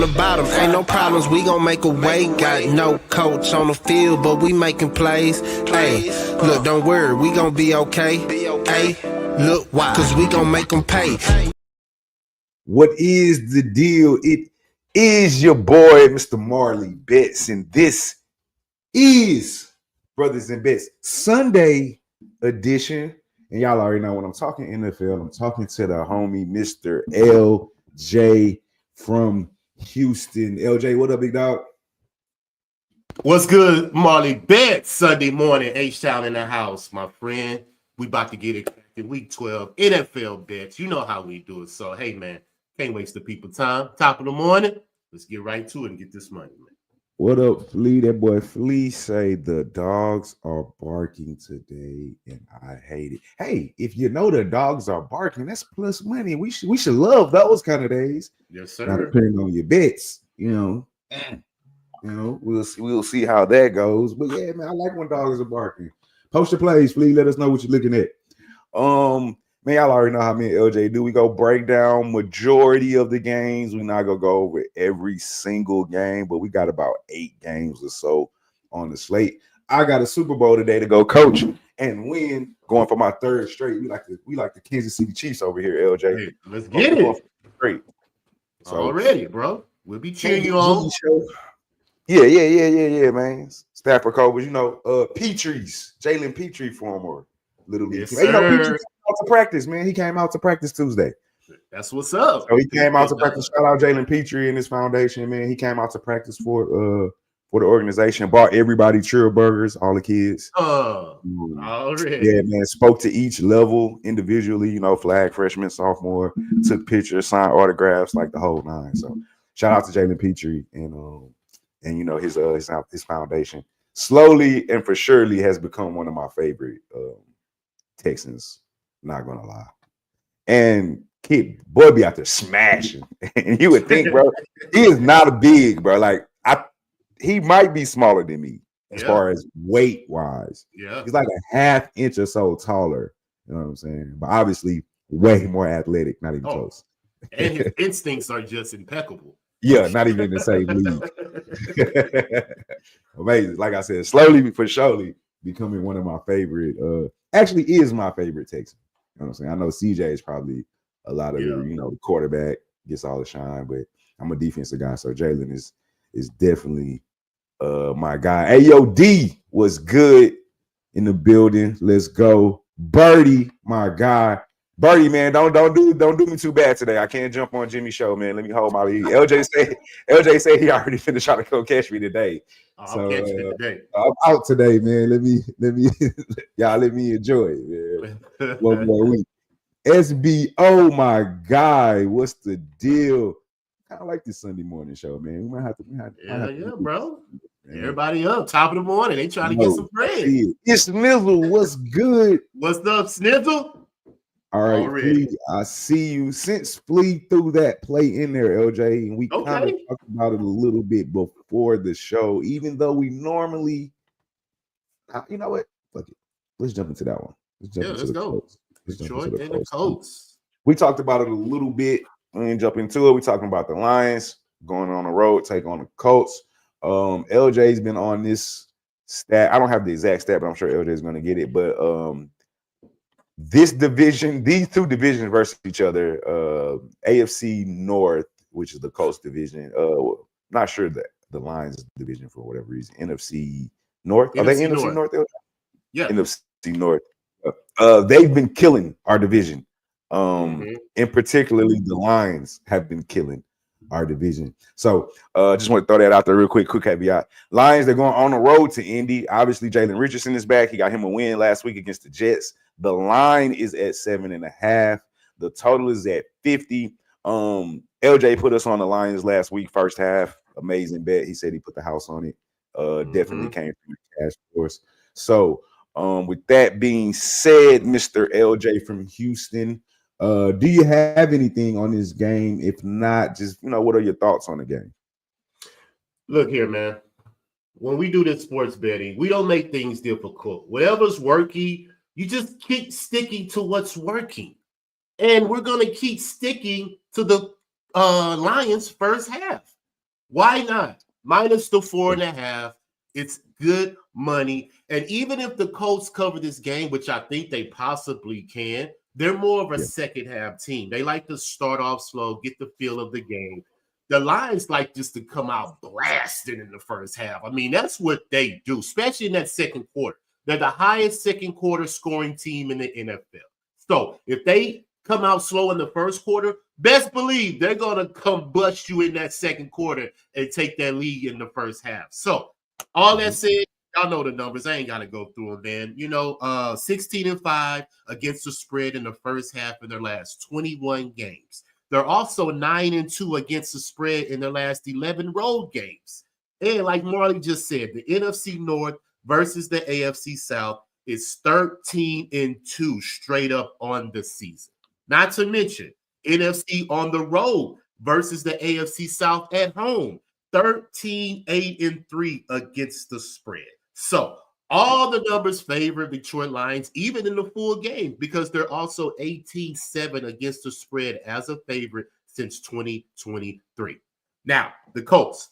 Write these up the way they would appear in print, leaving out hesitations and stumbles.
the bottom, ain't no problems, we gon' make a way. Got no coach on the field, but we making plays. Hey, look, don't worry, we gon' be okay. Hey, look, why? Cause we gon' make them pay. What is the deal? It is your boy, Mr. Marley Betts, and this is Brothers and Bets Sunday edition. And y'all already know when I'm talking NFL, I'm talking to the homie, Mr. LJ from Houston. LJ, what up, big dog? What's good, Marley Betts? Sunday morning, H-Town in the house, my friend. We about to get it in week 12, NFL bets. You know how we do it. So, hey, man, can't waste the people time. Top of the morning, let's get right to it and get this money, man. What up, Flea? That boy Flea say the dogs are barking today, and I hate it. Hey, if you know the dogs are barking, that's plus money. We should love those kind of days. Yes, sir. Now, depending on your bets, we'll see how that goes. But yeah, man, I like when dogs are barking. Post your plays, Flea. Let us know what you're looking at. Man, y'all already know how me and LJ do. We go break down majority of the games. We're not gonna go over every single game, but we got about 8 games or so on the slate. I got a Super Bowl today to go coach and win, going for my 3rd straight. We like the Kansas City Chiefs over here, LJ. Hey, let's get it. Great. So, already, bro. We'll be cheering you on. Yeah, man. Stafford Cowboys, Petrie's, Jalen Petrie former Little League. Yes, Hey, Petrie sir. came out to practice, man. He came out to practice Tuesday. That's what's up. So he came out to practice. Shout out Jalen Petrie and his foundation, man. He came out to practice for the organization. Bought everybody Trill burgers, all the kids. Already. Yeah, man. Spoke to each level individually. Flag, freshman, sophomore. Took pictures, signed autographs, like the whole 9. So shout out to Jalen Petrie and his foundation. Slowly and for surely has become one of my favorite Texans. Not gonna lie. And kid, boy, be out there smashing. And you would think, bro, he is not a big, bro. Like he might be smaller than me as far as weight wise. Yeah, he's like a half inch or so taller. You know what I'm saying? But obviously, way more athletic. Not even close. And his instincts are just impeccable. Yeah, not even in the same league. Amazing. Like I said, slowly but surely becoming one of my favorite. Actually, is my favorite Texan. You know what I'm saying? I know CJ is probably a lot of the quarterback gets all the shine, but I'm a defensive guy, so Jalen is definitely my guy. Hey, yo, D was good in the building. Let's go, Birdie, my guy. Birdie, man, don't do me too bad today. I can't jump on Jimmy's show, man. Let me hold my lead. LJ said he already finished trying to go catch me today. I'll catch you today. I'm out today, man. Let me y'all let me enjoy it, man. One more week. SBO, my guy. What's the deal? Kind of like this Sunday morning show, man. We might have to bro. Man. Everybody up, top of the morning. They trying to get some praise. It's Snizzle. What's good? What's up, Snizzle? All right, Flea, I see you. Since Flea threw that play in there, LJ, and we kind of talked about it a little bit before the show, even though we normally, you know what? Fuck it. Let's jump into that one. Let's go. Detroit and the Colts. We talked about it a little bit. We didn't jump into it. We're talking about the Lions going on the road, take on the Colts. LJ's been on this stat. I don't have the exact stat, but I'm sure LJ is going to get it. But this division, these 2 divisions versus each other, AFC North, which is the Colts division. Not sure that the Lions division for whatever reason. NFC North. Are they NFC North? Yeah. NFC North. They've been killing our division. And particularly the Lions have been killing our division. So just want to throw that out there real quick caveat. Lions, they're going on the road to Indy. Obviously, Jalen Richardson is back. He got him a win last week against the Jets. The line is at 7.5. The total is at 50. LJ put us on the Lions last week, first half. Amazing bet. He said he put the house on it. Definitely came from the cash force. So with that being said, Mr. LJ from Houston, do you have anything on this game? If not, just what are your thoughts on the game? Look here, man. When we do this sports betting, we don't make things difficult. Whatever's working, you just keep sticking to what's working. And we're going to keep sticking to the Lions first half. Why not? Minus the 4.5. It's good money. And even if the Colts cover this game, which I think they possibly can, they're more of a second half team. They like to start off slow, get the feel of the game. The Lions like just to come out blasting in the first half. I mean, that's what they do, especially in that second quarter. They're the highest second quarter scoring team in the NFL. So if they come out slow in the first quarter, best believe they're going to come bust you in that second quarter and take that lead in the first half. So all that said, y'all know the numbers. I ain't got to go through them, man. 16-5 against the spread in the first half of their last 21 games. They're also 9-2 against the spread in their last 11 road games. And like Marley just said, the NFC North versus the AFC South is 13-2 straight up on the season. Not to mention NFC on the road versus the AFC South at home, 13-8-3 against the spread. So all the numbers favor Detroit Lions, even in the full game, because they're also 18-7 against the spread as a favorite since 2023. Now, the Colts,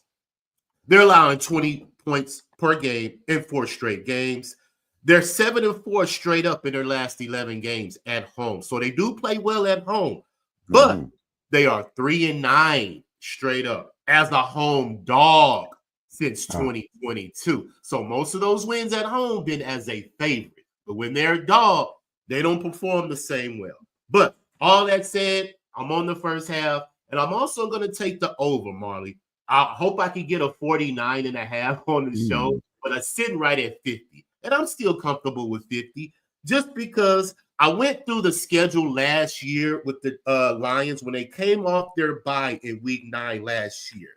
they're allowing 20 points per game in 4 straight games. They're 7-4 straight up in their last 11 games at home. So they do play well at home, but they are 3-9 straight up as a home dog since 2022. So most of those wins at home been as a favorite. But when they're a dog, they don't perform the same well. But all that said, I'm on the first half, and I'm also going to take the over, Marley. I hope I can get a 49.5 on the show, but I'm sitting right at 50. And I'm still comfortable with 50 just because I went through the schedule last year with the Lions when they came off their bye in week 9 last year.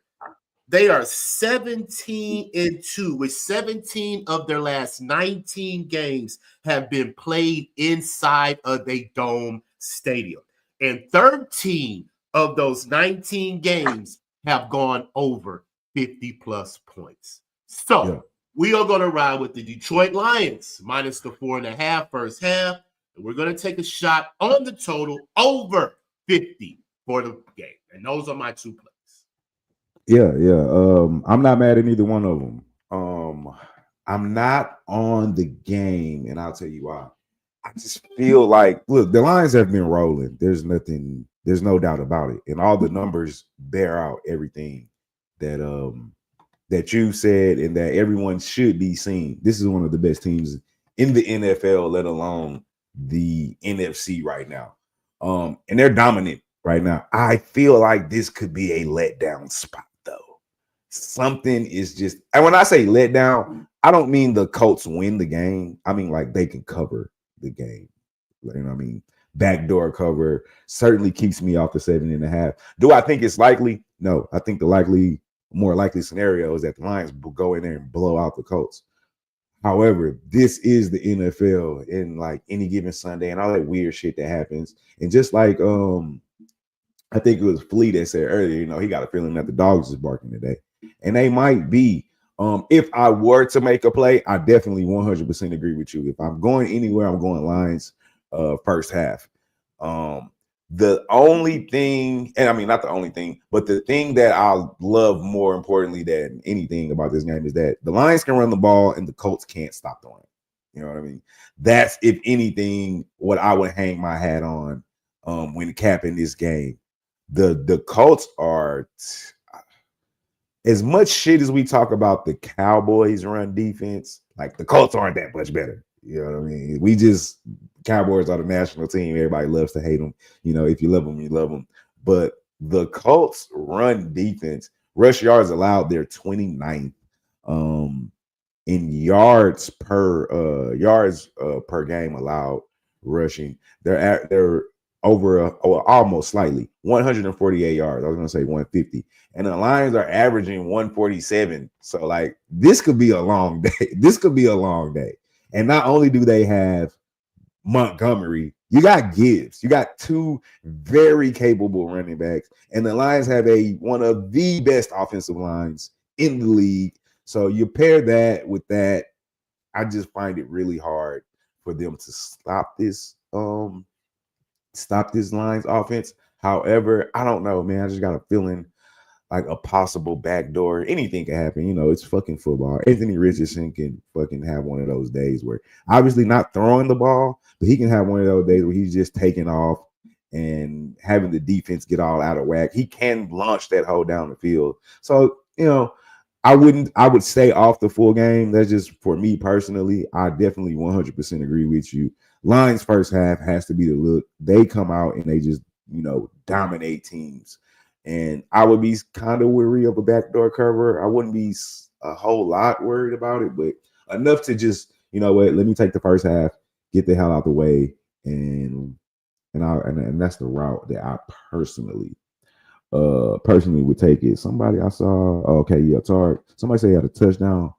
They are 17-2, with 17 of their last 19 games have been played inside of a dome stadium. And 13 of those 19 games have gone over 50-plus points. So we are going to ride with the Detroit Lions minus the 4.5 first half. And we're going to take a shot on the total over 50 for the game. And those are my 2 plays. Yeah. I'm not mad at neither one of them. I'm not on the game, and I'll tell you why. I just feel like, look, the Lions have been rolling. There's no doubt about it. And all the numbers bear out everything that you said and that everyone should be seeing. This is one of the best teams in the NFL, let alone the NFC right now. And they're dominant right now. I feel like this could be a letdown spot, though. Something is just, and when I say letdown, I don't mean the Colts win the game. I mean, like, they can cover the game. You know what I mean? Backdoor cover certainly keeps me off the 7.5. Do I think it's likely? No. I think the more likely scenario is that the Lions will go in there and blow out the Colts. However, this is the NFL, and like any given Sunday and all that weird shit that happens. And just like I think it was Flea that said earlier, he got a feeling that the dogs is barking today. And they might be. If I were to make a play, I definitely 100% agree with you. If I'm going anywhere, I'm going Lions first half. The only thing, and I mean, not the only thing, but the thing that I love more importantly than anything about this game is that the Lions can run the ball and the Colts can't stop the run. You know what I mean? That's, if anything, what I would hang my hat on when capping this game. The Colts are, as much shit as we talk about the Cowboys run defense, like the Colts aren't that much better. You know what I mean? Cowboys are the national team. Everybody loves to hate them. If you love them, you love them. But the Colts run defense, rush yards allowed, they're 29th in yards per game allowed rushing. They're over almost slightly 148 yards. I was going to say 150. And the Lions are averaging 147. So like, this could be a long day. And not only do they have Montgomery, you got Gibbs, you got 2 very capable running backs, and the Lions have one of the best offensive lines in the league. So you pair that with that, I just find it really hard for them to stop this Lions offense. However, I don't know, man. I just got a feeling like a possible backdoor. Anything can happen. You know, it's fucking football. Anthony Richardson can fucking have one of those days where obviously not throwing the ball, but he can have one of those days where he's just taking off and having the defense get all out of whack. He can launch that hole down the field. So, you know, I would stay off the full game. That's just for me personally. I definitely 100% agree with you. Lions first half has to be the look. They come out and they just, you know, dominate teams. And I would be kind of weary of a backdoor cover. I wouldn't be a whole lot worried about it, but enough to just, you know what, let me take the first half, get the hell out the way, and that's the route that I personally would take it. Somebody I saw, somebody say he had a touchdown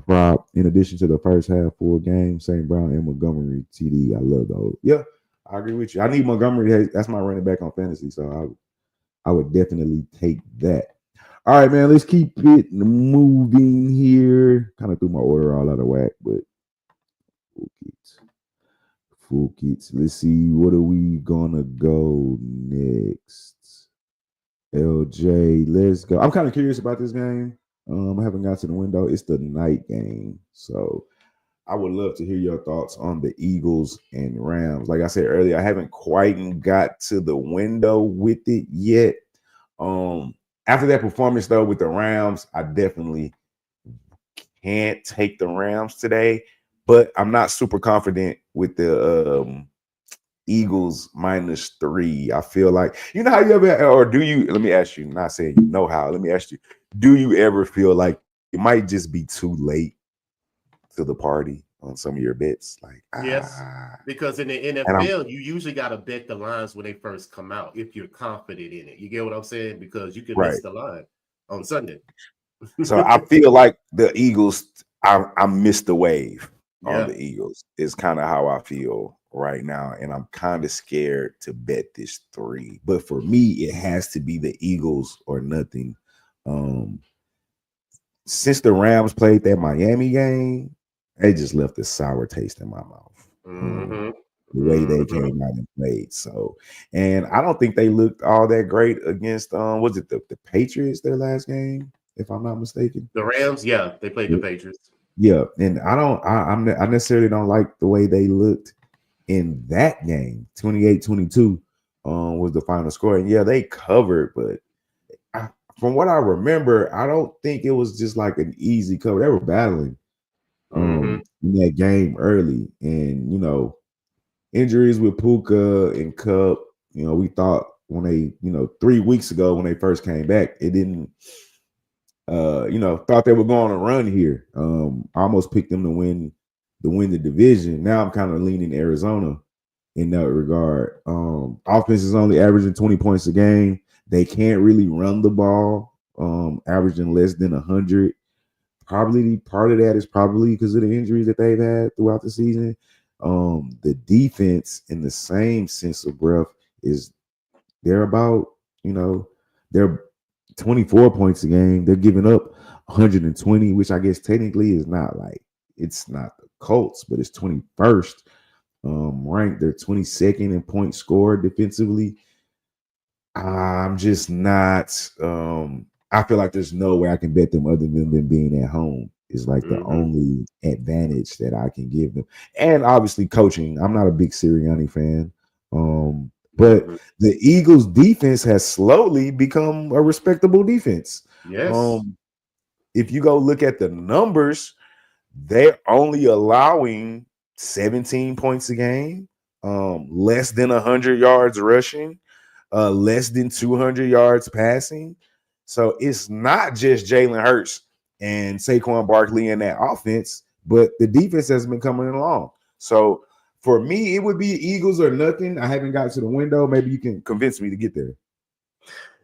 prop in addition to the first half full game. St. Brown and Montgomery TD. I love those. Yeah, I agree with you. I need Montgomery. That's my running back on fantasy, so I would definitely take that. All right, man. Let's keep it moving here. Kind of threw my order all out of whack, but full kits. Let's see. What are we gonna go next? LJ, let's go. I'm kind of curious about this game. I haven't got to the window. It's the night game, so I would love to hear your thoughts on the Eagles and Rams. Like I said earlier, I haven't quite got to the window with it yet. After that performance, though, with the Rams, I definitely can't take the Rams today, but I'm not super confident with the Eagles -3. I feel like, you know how you ever, or do you, let me ask you, not saying you know how, let me ask you, do you ever feel like it might just be too late to the party on some of your bets? Like, yes, because in the NFL, you usually got to bet the lines when they first come out if you're confident in it. You get what I'm saying? Because you can miss the line on Sunday. So I feel like the Eagles, I missed the wave on the Eagles. Is kind of how I feel right now, and I'm kind of scared to bet this 3. But for me, it has to be the Eagles or nothing. Since the Rams played that Miami game, they just left a sour taste in my mouth. The way they came out and played. So, and I don't think they looked all that great against was it the Patriots their last game, if I'm not mistaken? The Rams, they played the Patriots. Yeah, and I necessarily don't like the way they looked in that game. 28-22 was the final score. And yeah, they covered, but from what I remember, I don't think it was just like an easy cover. They were battling in that game early. And, you know, injuries with Puka and Cup, you know, we thought when they, 3 weeks ago when they first came back, it didn't, thought they were going to run here. I almost picked them to win the division. Now I'm kind of leaning Arizona in that regard. Offense is only averaging 20 points a game. They can't really run the ball, averaging less than 100. Probably part of that is probably because of the injuries that they've had throughout the season. The defense, in the same sense of breath, is they're about, they're 24 points a game. They're giving up 120, which I guess technically is not like, it's not the Colts, but it's 21st ranked. They're 22nd in points scored defensively. I'm just not. I feel like there's no way I can bet them other than them being at home is like the only advantage that I can give them. And obviously coaching. I'm not a big Sirianni fan. But the Eagles defense has slowly become a respectable defense. Yes. If you go look at the numbers, they're only allowing 17 points a game, less than 100 yards rushing, less than 200 yards passing. So it's not just Jalen Hurts and Saquon Barkley in that offense, but the defense has been coming along. So for me, it would be Eagles or nothing. I haven't got to the window. Maybe you can convince me to get there.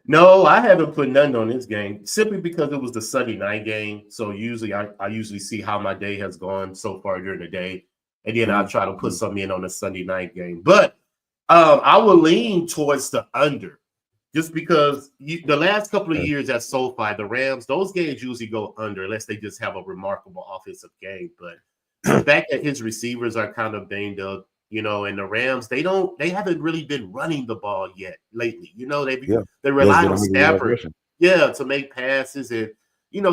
No, I haven't put nothing on this game simply because it was the Sunday night game. So usually I usually see how my day has gone so far during the day. And then I try to put something in on the Sunday night game. But I will lean towards the under just because the last couple of years at SoFi, the Rams, those games usually go under unless they just have a remarkable offensive game. But the fact that his receivers are kind of banged up, and the Rams, they haven't really been running the ball yet lately. They rely on Stafford. Yeah, to make passes. And,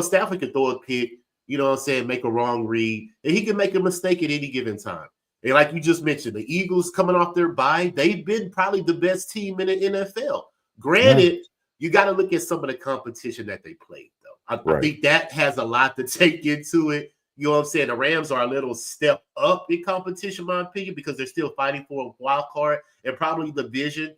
Stafford can throw a pick, make a wrong read. And he can make a mistake at any given time. And like you just mentioned, the Eagles coming off their bye, they've been probably the best team in the NFL. Granted, you got to look at some of the competition that they played, though. I think that has a lot to take into it. You know what I'm saying? The Rams are a little step up in competition, in my opinion, because they're still fighting for a wild card and probably the division,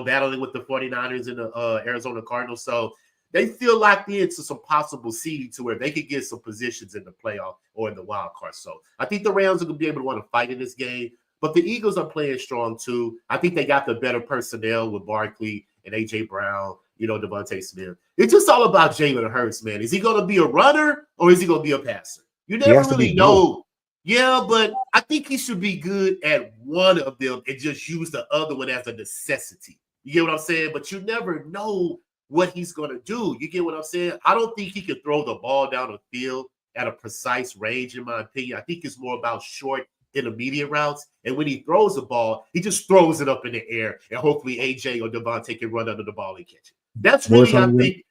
battling with the 49ers and the Arizona Cardinals. So they feel locked into some possible seeding to where they could get some positions in the playoff or in the wild card. So I think the Rams are going to be able to want to fight in this game. But the Eagles are playing strong, too. I think they got the better personnel with Barkley and A.J. Brown, Devontae Smith. It's just all about Jalen Hurts, man. Is he going to be a runner or is he going to be a passer? You never really know. Yeah, but I think he should be good at one of them and just use the other one as a necessity. You get what I'm saying? But you never know what he's going to do. You get what I'm saying? I don't think he can throw the ball down the field at a precise range, in my opinion. I think it's more about short, intermediate routes. And when he throws the ball, he just throws it up in the air. And hopefully AJ or Devontae can run under the ball and catch it. That's really, I think.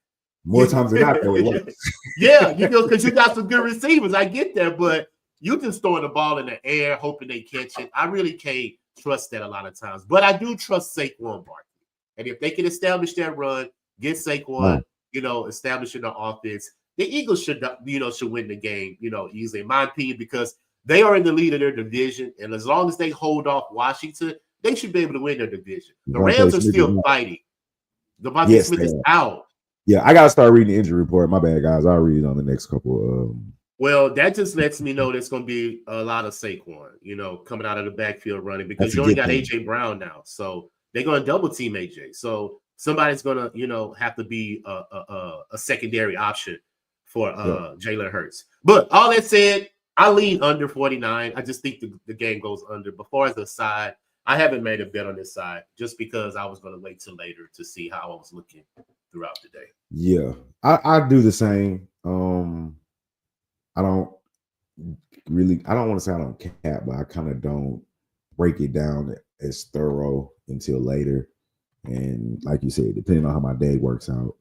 More times than not, though, it works. Yeah, because you got some good receivers. I get that, but you just throwing the ball in the air, hoping they catch it. I really can't trust that a lot of times. But I do trust Saquon Barkley. And if they can establish that run, get Saquon, establishing the offense, the Eagles should win the game, easily, in my opinion, because they are in the lead of their division. And as long as they hold off Washington, they should be able to win their division. The Rams are still fighting. Devontae Smith is out. Yeah, I got to start reading the injury report. My bad, guys. I'll read it on the next couple. Well, that just lets me know there's going to be a lot of Saquon, coming out of the backfield running because you only got A.J. Brown now. So they're going to double team A.J. So somebody's going to, have to be a secondary option for Jalen Hurts. But all that said, I lean under 49. I just think the game goes under. Before as a side, I haven't made a bet on this side just because I was going to wait till later to see how I was looking throughout the day. Yeah, I do the same. I don't want to say I don't cap, but I kind of don't break it down as thorough until later. And like you said, depending on how my day works out,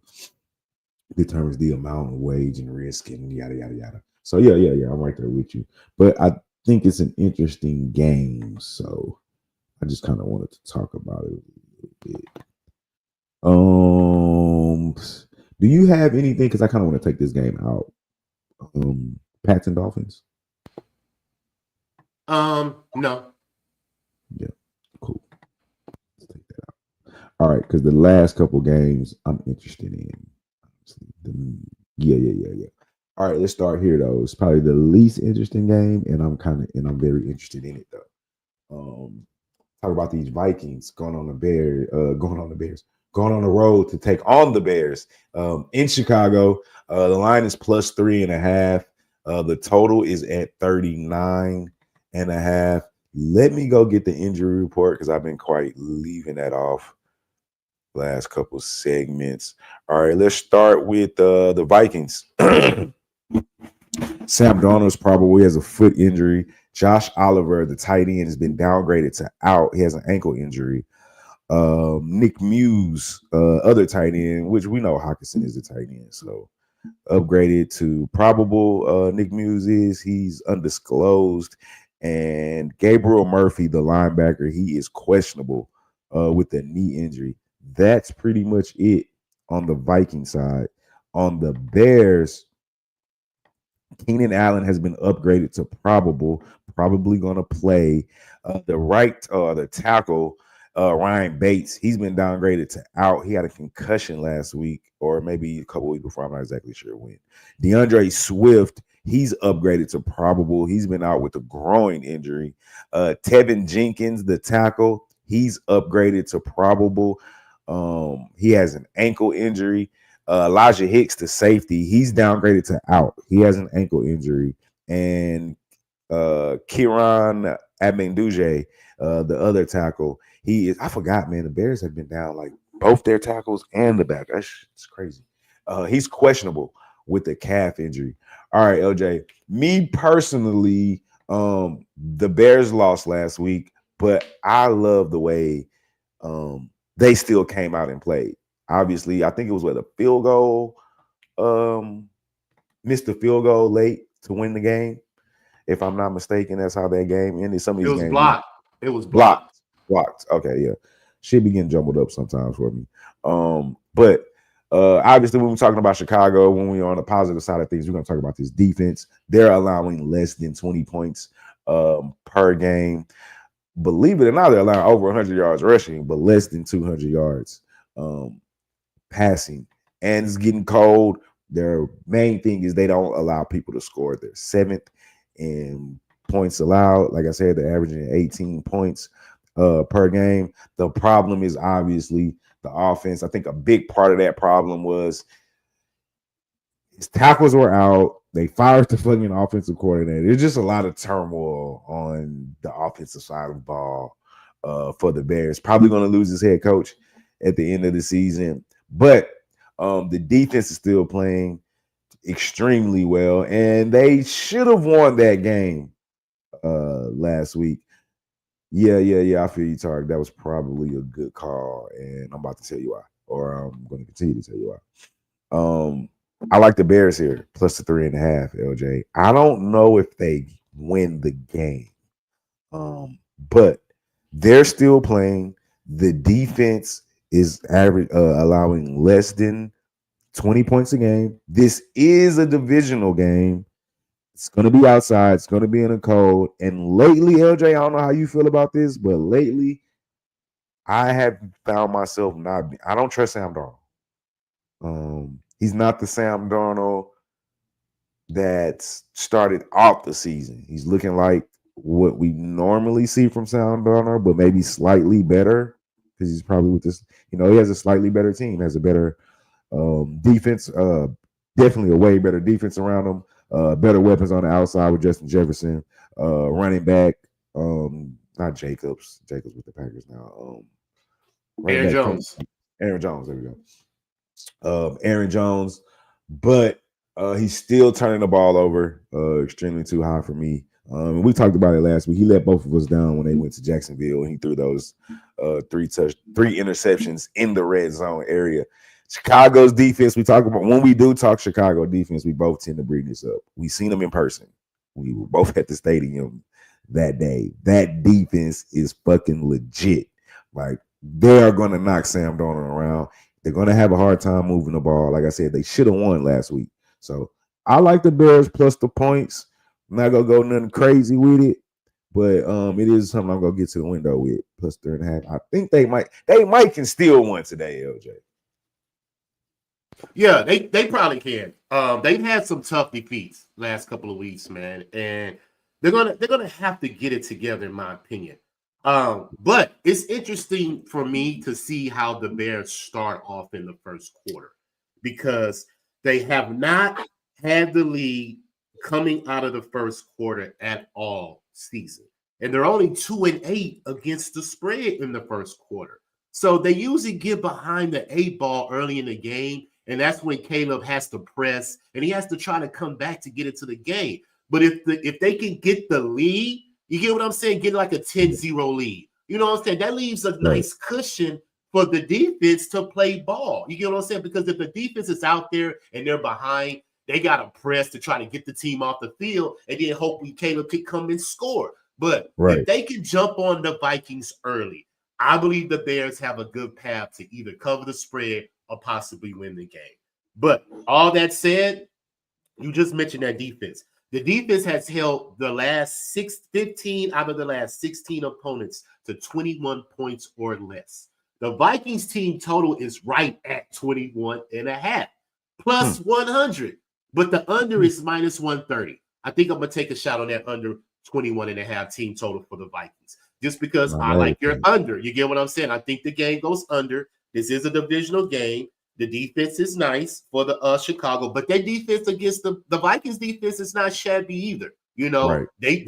determines the amount of wage and risk and yada, yada, yada. So yeah, I'm right there with you. But I think it's an interesting game. So I just kind of wanted to talk about it a little bit. Do you have anything? Because I kind of want to take this game out. Pats and Dolphins. No. Yeah, cool. Let's take that out. All right, because the last couple games I'm interested in. Yeah. All right, let's start here though. It's probably the least interesting game, and I'm very interested in it though. Talk about these Vikings going on the road to take on the Bears in Chicago. The line is plus 3.5. The total is at 39.5. Let me go get the injury report because I've been quite leaving that off last couple segments. All right, let's start with the Vikings. Sam Darnold's probably has a foot injury. Josh Oliver, the tight end, has been downgraded to out. He has an ankle injury. Nick Muse, other tight end, which we know Hawkinson is the tight end, so upgraded to probable. Nick Muse he's undisclosed, and Gabriel Murphy, the linebacker, he is questionable with a knee injury. That's pretty much it on the Viking side. On the Bears, Keenan Allen has been upgraded to probable, probably going to play. The tackle, Ryan Bates, he's been downgraded to out. He had a concussion last week, or maybe a couple weeks before. I'm not exactly sure when. DeAndre Swift, he's upgraded to probable. He's been out with a groin injury. Tevin Jenkins, the tackle, he's upgraded to probable. He has an ankle injury. Elijah Hicks, the safety, he's downgraded to out. He has an ankle injury. And Kieran Abenduje, the other tackle, I forgot, man, the Bears have been down like both their tackles and the back. It's crazy. He's questionable with the calf injury. All right, LJ, me personally, the Bears lost last week, but I love the way they still came out and played. Obviously, I think it was a field goal. Missed the field goal late to win the game. If I'm not mistaken, that's how that game ended. Some of It these was games blocked. It was blocked. Blocked. Okay, yeah. Shit be getting jumbled up sometimes for me. But obviously, when we're talking about Chicago, when we're on the positive side of things, we're going to talk about this defense. They're allowing less than 20 points per game. Believe it or not, they're allowing over 100 yards rushing, but less than 200 yards passing. And it's getting cold. Their main thing is they don't allow people to score. They're 7th in points allowed. Like I said, they're averaging 18 points per game. The problem is obviously the offense. I think a big part of that problem was his tackles were out. They fired the fucking offensive coordinator. There's just a lot of turmoil on the offensive side of the ball for the Bears. Probably going to lose his head coach at the end of the season. But the defense is still playing extremely well, and they should have won that game last week. Yeah. I feel you, Tarek. That was probably a good call, and I'm about to tell you why, or I'm going to continue to tell you why. I like the Bears here, plus the 3.5, LJ. I don't know if they win the game, but they're still playing. The defense is allowing less than 20 points a game. This is a divisional game. It's going to be outside. It's going to be in the cold. And lately, LJ, I don't know how you feel about this, but lately, I have found myself I don't trust Sam Darnold. He's not the Sam Darnold that started off the season. He's looking like what we normally see from Sam Darnold, but maybe slightly better because he's probably with this. He has a slightly better team, has a better defense, definitely a way better defense around him, better weapons on the outside with Justin Jefferson, running back, not Jacobs with the Packers now. Aaron Jones. Aaron Jones, there we go. Aaron Jones, but he's still turning the ball over extremely too high for me. We talked about it last week. He let both of us down when they went to Jacksonville, and he threw those three interceptions in the red zone area. Chicago's defense, we talk about when we do talk Chicago defense, we both tend to bring this up. We seen them in person. We were both at the stadium that day. That defense is fucking legit. Like, they are going to knock Sam Darnold around. They're going to have a hard time moving the ball. Like I said, they should have won last week. So I like the Bears plus the points. I'm not going to go nothing crazy with it, but it is something I'm going to get to the window with, plus 3.5. I think they might can steal one today, LJ. Yeah, they probably can. They've had some tough defeats last couple of weeks, man, and they're gonna have to get it together, in my opinion. But it's interesting for me to see how the Bears start off in the first quarter because they have not had the lead coming out of the first quarter at all season, and they're only 2-8 against the spread in the first quarter. So they usually get behind the 8 ball early in the game. And that's when Caleb has to press and he has to try to come back to get into the game. But if they can get the lead, you get what I'm saying? Get like a 10-0 lead. You know what I'm saying? That leaves a nice cushion for the defense to play ball. You get what I'm saying? Because if the defense is out there and they're behind, they got to press to try to get the team off the field and then hopefully Caleb can come and score. But if they can jump on the Vikings early, I believe the Bears have a good path to either cover the spread or possibly win the game. But all that said, you just mentioned that defense. The defense has held the last 15 out of the last 16 opponents to 21 points or less. The Vikings team total is right at 21.5, plus 100. But the under is minus 130. I think I'm going to take a shot on that under 21.5 team total for the Vikings. Just because I like your under. You get what I'm saying? I think the game goes under. This is a divisional game. The defense is nice for the Chicago, but their defense against the Vikings defense is not shabby either. You know, they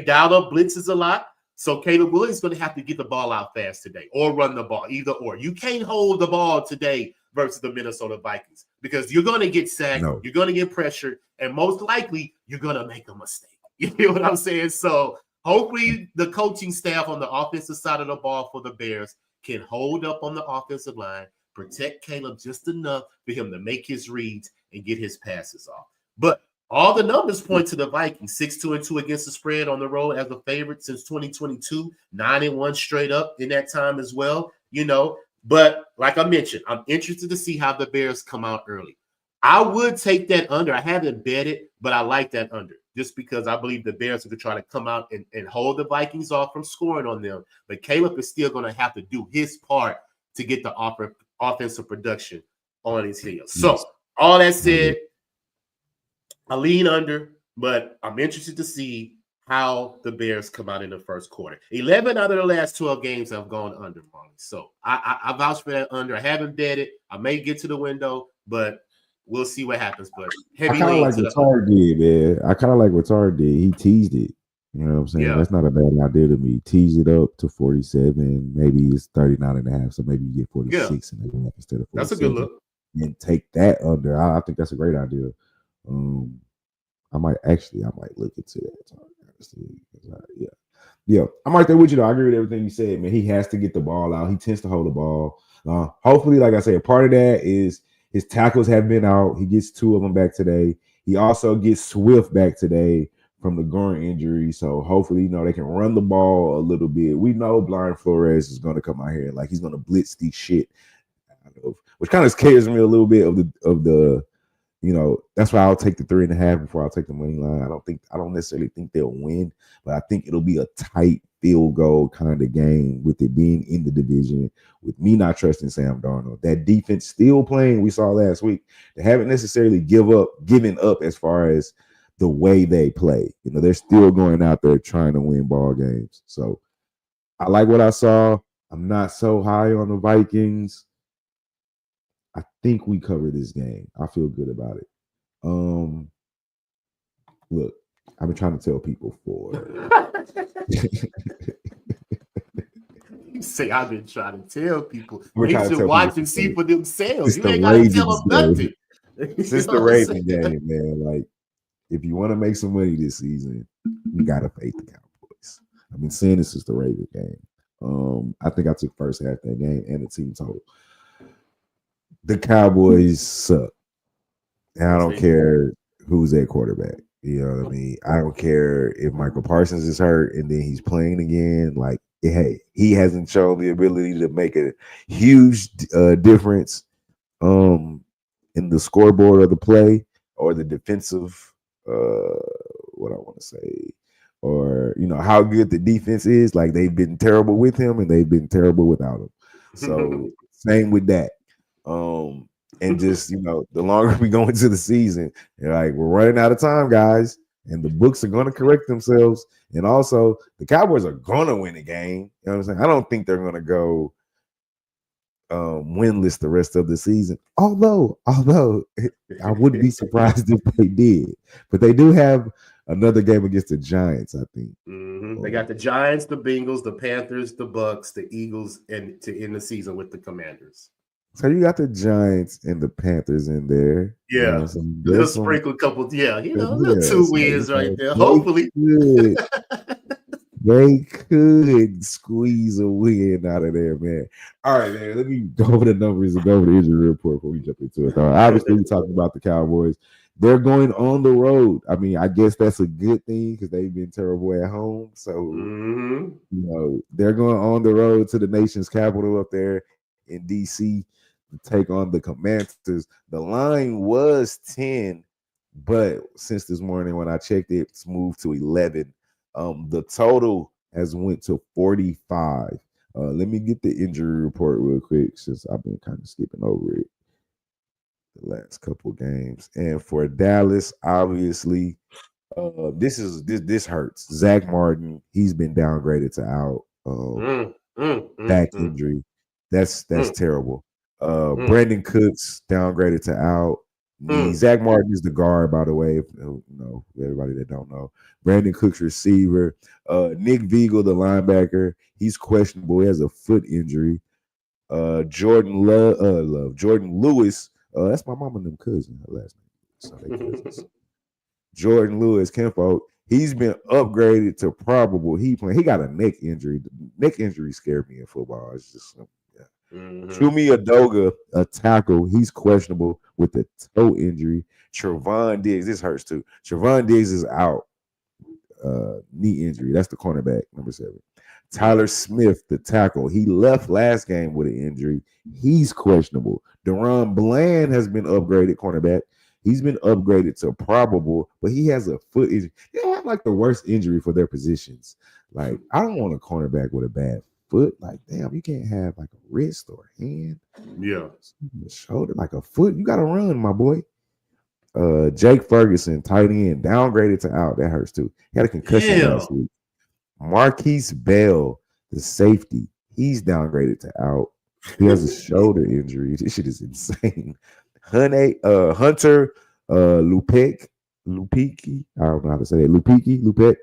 dialed up blitzes a lot. So Caleb Williams is going to have to get the ball out fast today or run the ball, either or. You can't hold the ball today versus the Minnesota Vikings because you're going to get sacked, you're going to get pressured, and most likely you're going to make a mistake. You know what I'm saying? So hopefully the coaching staff on the offensive side of the ball for the Bears can hold up on the offensive line, protect Caleb just enough for him to make his reads and get his passes off. But all the numbers point to the Vikings, 6-2-2 against the spread on the road as a favorite since 2022, 9-1 straight up in that time as well, But like I mentioned, I'm interested to see how the Bears come out early. I would take that under. I haven't bet it, but I like that under just because I believe the Bears are going to try to come out and hold the Vikings off from scoring on them. But Caleb is still going to have to do his part to get the offensive production on his heels. So all that said, I lean under, but I'm interested to see how the Bears come out in the first quarter. 11 out of the last 12 games have gone under, Marley. So I vouch for that under. I haven't bet it. I may get to the window, but we'll see what happens. But heavy I kind of like what Tar did, man. I kind of like what Tar did. He teased it. You know what I'm saying? Yeah. That's not a bad idea to me. Tease it up to 47. Maybe it's 39 and a half. So maybe you get 46 and a half instead of 47. That's a good look. And take that under. I think that's a great idea. I might look into that. Yeah. I'm right there with you though. I agree with everything you said, man. He has to get the ball out. He tends to hold the ball. Hopefully, like I said, part of that is his tackles have been out. He gets 2 of them back today. He also gets Swift back today from the groin injury. So hopefully, they can run the ball a little bit. We know Brian Flores is going to come out here like he's going to blitz the shit out of, which kind of scares me a little bit of the. That's why I'll take the 3.5 before I'll take the money line. I don't necessarily think they'll win, but I think it'll be a tight field goal kind of game with it being in the division, with me not trusting Sam Darnold. That defense still playing, we saw last week. They haven't necessarily given up as far as the way they play. They're still going out there trying to win ball games. So I like what I saw. I'm not so high on the Vikings. I think we cover this game. I feel good about it. Look, I've been trying to tell people for. You say I've been trying to tell people. They should watch and see for themselves. You ain't got to tell them nothing. Since the Ravens game, man, like if you want to make some money this season, you gotta fade the Cowboys. I've been saying this since the Ravens game. I think I took first half that game and the team total. The Cowboys suck. And I don't care who's at quarterback. You know what I mean? I don't care if Michael Parsons is hurt and then he's playing again. Like, hey, he hasn't shown the ability to make a huge difference in the scoreboard of the play or the defensive, what I want to say, or, how good the defense is. Like, they've been terrible with him and they've been terrible without him. So, same with that. And just, the longer we go into the season, they're like, we're running out of time, guys. And the books are going to correct themselves. And also, the Cowboys are going to win a game. You know what I'm saying? I don't think they're going to go winless the rest of the season. Although I wouldn't be surprised if they did. But they do have another game against the Giants, I think. They got the Giants, the Bengals, the Panthers, the Bucks, the Eagles, and to end the season with the Commanders. So you got the Giants and the Panthers in there. Yeah. They'll sprinkle a couple, little 2 wins right there. Hopefully. They could squeeze a win out of there, man. All right, man. Let me go over the numbers and go over the injury report before we jump into it. Obviously, we talked about the Cowboys. They're going on the road. I mean, I guess that's a good thing because they've been terrible at home. So, they're going on the road to the nation's capital up there in D.C. to take on the Commanders. The line was 10, but since this morning when I checked it, it's moved to 11. The total has went to 45. Let me get the injury report real quick since I've been kind of skipping over it the last couple games. And for Dallas, obviously, this hurts. Zach Martin, he's been downgraded to out. Back injury. That's terrible. Brandon Cooks downgraded to out. Zach Martin is the guard, by the way. Everybody that don't know. Brandon Cooks receiver. Nick Vigil, the linebacker, he's questionable. He has a foot injury. Jordan Lewis. That's my mom and them cousin. Her last name. So they cousins. Jordan Lewis, Kinfolk. He's been upgraded to probable. He got a neck injury. Neck injury scared me in football. It's just Chumi Adoga, a tackle, he's questionable with a toe injury. Trevon Diggs, this hurts too. Trevon Diggs is out. Knee injury. That's the cornerback, number 7. Tyler Smith, the tackle, he left last game with an injury. He's questionable. Deron Bland has been upgraded, cornerback. He's been upgraded to probable, but he has a foot injury. They have like the worst injury for their positions. Like, I don't want a cornerback with a bad foot. Like, damn, you can't have like a wrist or a hand. Yeah. A shoulder, like a foot. You got to run, my boy. Jake Ferguson, tight end, downgraded to out. That hurts too. He had a concussion last week. Marquise Bell, the safety, he's downgraded to out. He has a shoulder injury. This shit is insane. Hunter Lupecki. I don't know how to say that. Lupek.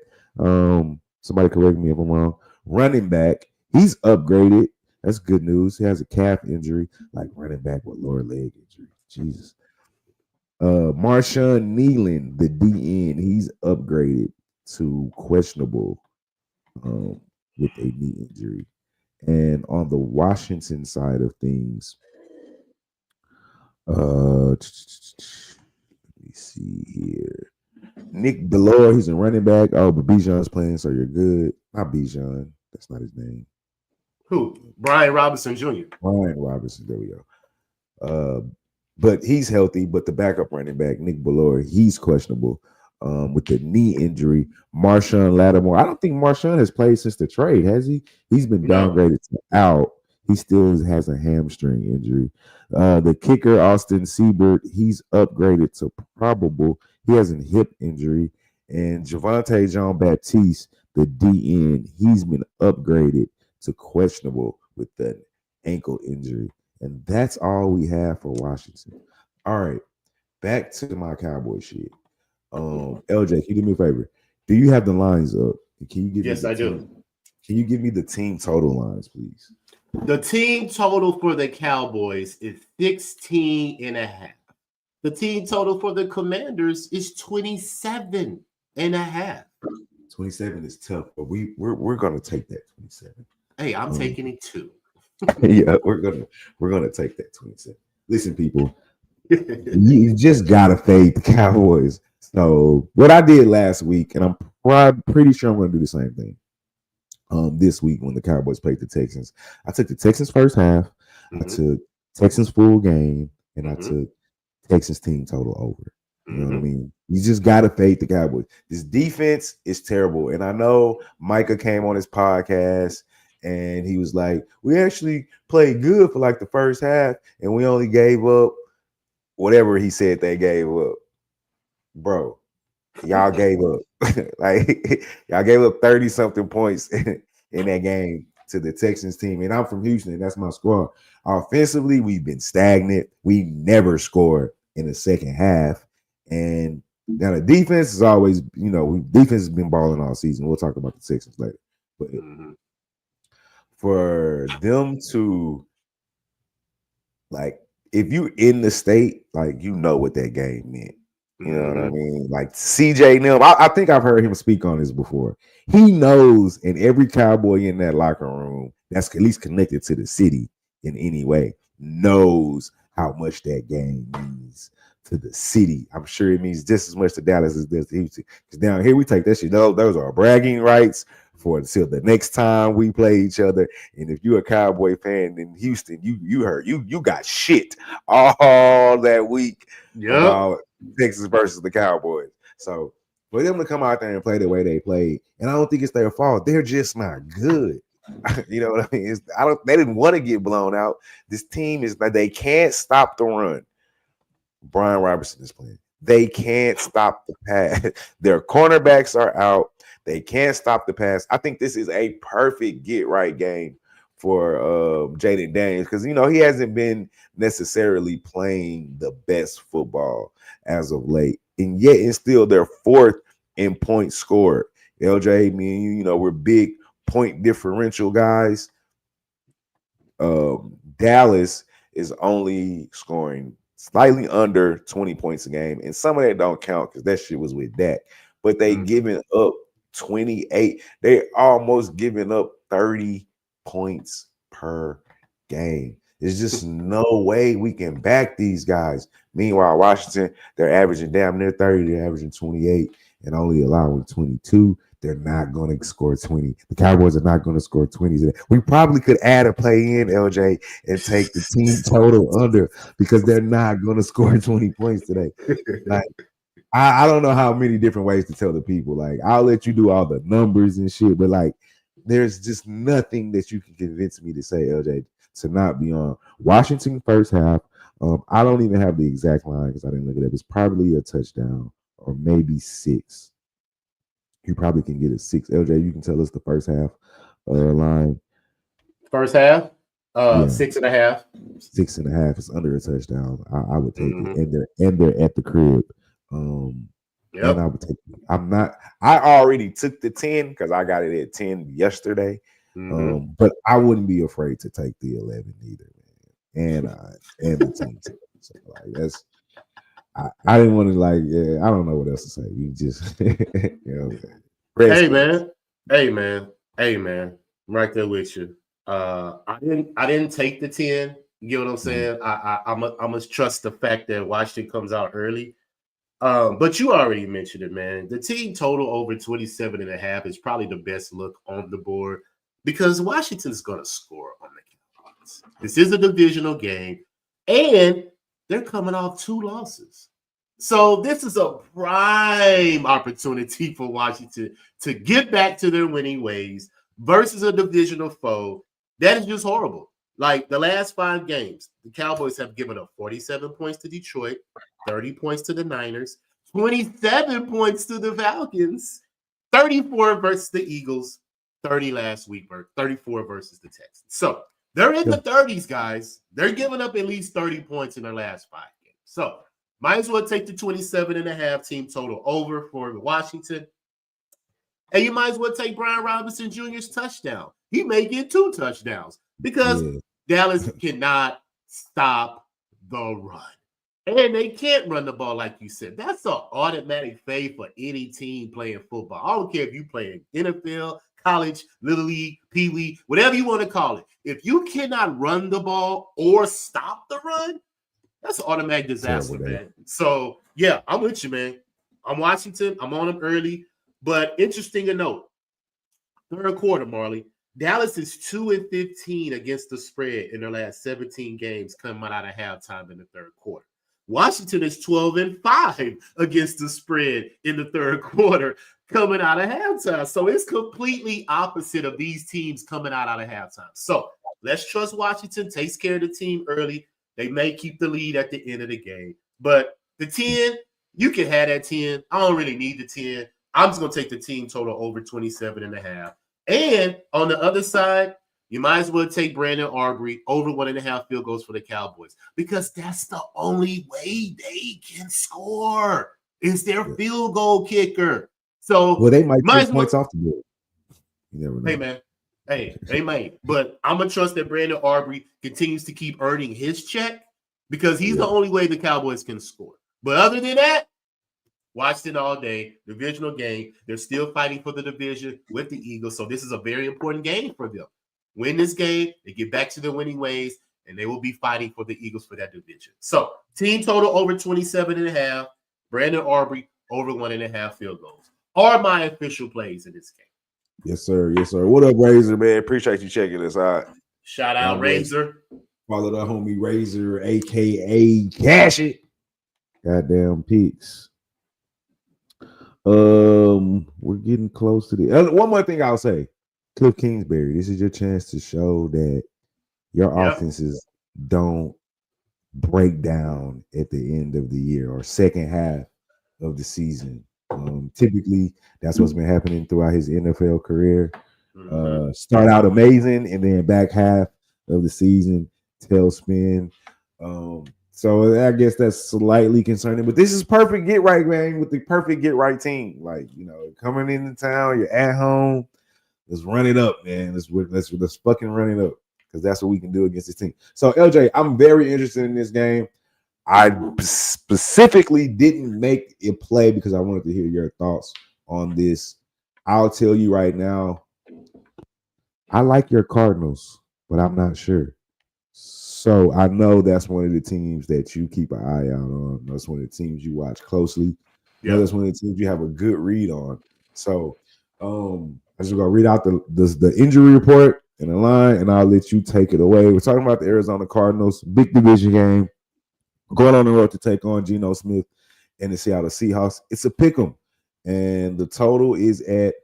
Somebody correct me if I'm wrong. Running back, he's upgraded. That's good news. He has a calf injury, like running back with lower leg injury. Jesus. Marshawn Nealon, the DN, he's upgraded to questionable with a knee injury. And on the Washington side of things, let me see here. Nick Bellore, he's a running back. Oh, but Bijan's playing, so you're good. Not Bijan. That's not his name. Who? Brian Robinson Jr. Brian Robinson. There we go. But he's healthy. But the backup running back, Nick Bellore, he's questionable with the knee injury. Marshawn Lattimore. I don't think Marshawn has played since the trade, has he? He's been downgraded to out. He still has a hamstring injury. The kicker, Austin Siebert, he's upgraded to probable. He has a hip injury. And Javante Jean-Baptiste, the DN, he's been upgraded to questionable with the ankle injury. And that's all we have for Washington. All right, back to my Cowboy shit. LJ, can you do me a favor? Do you have the lines up? Can you give Yes, I do. Can you give me the team total lines, please? The team total for the Cowboys is 16.5. The team total for the Commanders is 27.5. 27 is tough, but we're gonna take that 27. Hey, I'm taking it too. Yeah, we're gonna take that 27. Listen, people, you just gotta fade the Cowboys. So what I did last week, and I'm pretty sure I'm gonna do the same thing. This week when the Cowboys played the Texans, I took the Texans first half, I took Texans full game, and I took Texans team total over. You know what I mean? You just gotta fade the Cowboys. This defense is terrible, and I know Micah came on his podcast and he was like, "We actually played good for like the first half, and we only gave up whatever he said they gave up." Bro, y'all gave up like y'all gave up 30-something points in that game to the Texans team. And I'm from Houston, and that's my squad. Offensively, we've been stagnant. We never scored in the second half. And now the defense is always, defense has been balling all season. We'll talk about the Texans later. But for them to, like, if you're in the state, like, you know what that game meant. You know what I mean? Like CJ Nim, I think I've heard him speak on this before. He knows, and every Cowboy in that locker room that's at least connected to the city in any way knows how much that game means to the city. I'm sure it means just as much to Dallas as it does to Houston. Because down here we take that shit. Those are bragging rights for until the next time we play each other. And if you're a Cowboy fan in Houston, you got shit all that week about Texas versus the Cowboys. So for them to come out there and play the way they played, and I don't think it's their fault. They're just not good. You know what I mean? They didn't want to get blown out. This team is like, they can't stop the run. Brian Robertson is playing. They can't stop the pass. Their cornerbacks are out. They can't stop the pass. I think this is a perfect get right game for Jaden Daniels, because he hasn't been necessarily playing the best football as of late, and yet it's still their fourth in points scored. LJ, me and you, we're big point differential guys. Dallas is only scoring slightly under 20 points a game, and some of that don't count because that shit was with Dak. But they giving up 28. They almost giving up 30 points per game. There's just no way we can back these guys. Meanwhile, Washington, they're averaging damn near 30. They're averaging 28 and only allowing 22. They're not going to score 20. The Cowboys are not going to score 20 today. We probably could add a play in, LJ, and take the team total under because they're not going to score 20 points today. Like, I don't know how many different ways to tell the people. Like, I'll let you do all the numbers and shit, but like, there's just nothing that you can convince me to say, LJ, to not be on Washington first half. I don't even have the exact line because I didn't look it up. It's probably a touchdown or maybe 6. You probably can get a 6. LJ, you can tell us the first half line. First half, Yeah. 6.5. 6.5 is under a touchdown. I would take it, and they're at the crib. Yep. And I would take. I already took the 10 because I got it at 10 yesterday. But I wouldn't be afraid to take the 11 either, man. And the team. So like that's. I didn't want to like. Yeah, I don't know what else to say. You just. Hey man. I'm right there with you. I didn't take the 10. You get what I'm saying? I must trust the fact that Washington comes out early. But you already mentioned it, man. The team total over 27.5 is probably the best look on the board because Washington's going to score on the Cowboys. This is a divisional game, and they're coming off 2 losses. So this is a prime opportunity for Washington to get back to their winning ways versus a divisional foe. That is just horrible. Like the last 5 games, the Cowboys have given up 47 points to Detroit, 30 points to the Niners, 27 points to the Falcons, 34 versus the Eagles, 30 last week, or 34 versus the Texans. So they're in the 30s, guys. They're giving up at least 30 points in their last 5 games. So might as well take the 27.5 team total over for Washington. And you might as well take Brian Robinson Jr.'s touchdown. He may get 2 touchdowns because Dallas cannot stop the run. And they can't run the ball like you said. That's an automatic fade for any team playing football. I don't care if you play in NFL, college, Little League, Pee Wee, whatever you want to call it. If you cannot run the ball or stop the run, that's an automatic disaster, man. So, yeah, I'm with you, man. I'm Washington. I'm on them early. But interesting to note, third quarter, Marley, Dallas is 2-15 against the spread in their last 17 games coming out of halftime in the third quarter. Washington is 12-5 against the spread in the third quarter coming out of halftime. So it's completely opposite of these teams coming out of halftime. So let's trust Washington takes care of the team early. They may keep the lead at the end of the game. But the 10, you can have that 10. I don't really need the 10. I'm just going to take the team total over 27.5. And on the other side, you might as well take Brandon Aubrey over 1.5 field goals for the Cowboys because that's the only way they can score is their field goal kicker. So they might take points off the board. You never know. Hey, man. Hey, they might. But I'm going to trust that Brandon Aubrey continues to keep earning his check because he's the only way the Cowboys can score. But other than that, Washington all day, divisional game. They're still fighting for the division with the Eagles. So this is a very important game for them. Win this game, they get back to their winning ways, and they will be fighting for the Eagles for that division. So team total over 27.5. Brandon Aubrey over 1.5 field goals are my official plays in this game. Yes, sir. Yes, sir. What up, Razor, man? Appreciate you checking us out. Shout out, Razor. Follow the homie Razor, a.k.a. Cash It. Goddamn peaks. We're getting close to the one more thing I'll say. Cliff Kingsbury, this is your chance to show that your offenses don't break down at the end of the year or second half of the season. Typically, that's what's been happening throughout his NFL career. Start out amazing, and then back half of the season, tailspin. So I guess that's slightly concerning, but this is perfect get right, man, with the perfect get right team. Like, you know, coming into town, you're at home. Let's run it up, man. Let's fucking run it up because that's what we can do against this team. So, LJ, I'm very interested in this game. I specifically didn't make a play because I wanted to hear your thoughts on this. I'll tell you right now, I like your Cardinals, but I'm not sure. So I know that's one of the teams that you keep an eye out on. That's one of the teams you watch closely. Yeah, that's one of the teams you have a good read on. So I just gonna read out the injury report and the line, and I'll let you take it away. We're talking about the Arizona Cardinals, big division game, going on the road to take on Geno Smith and the Seattle Seahawks. It's a pick 'em, and the total is at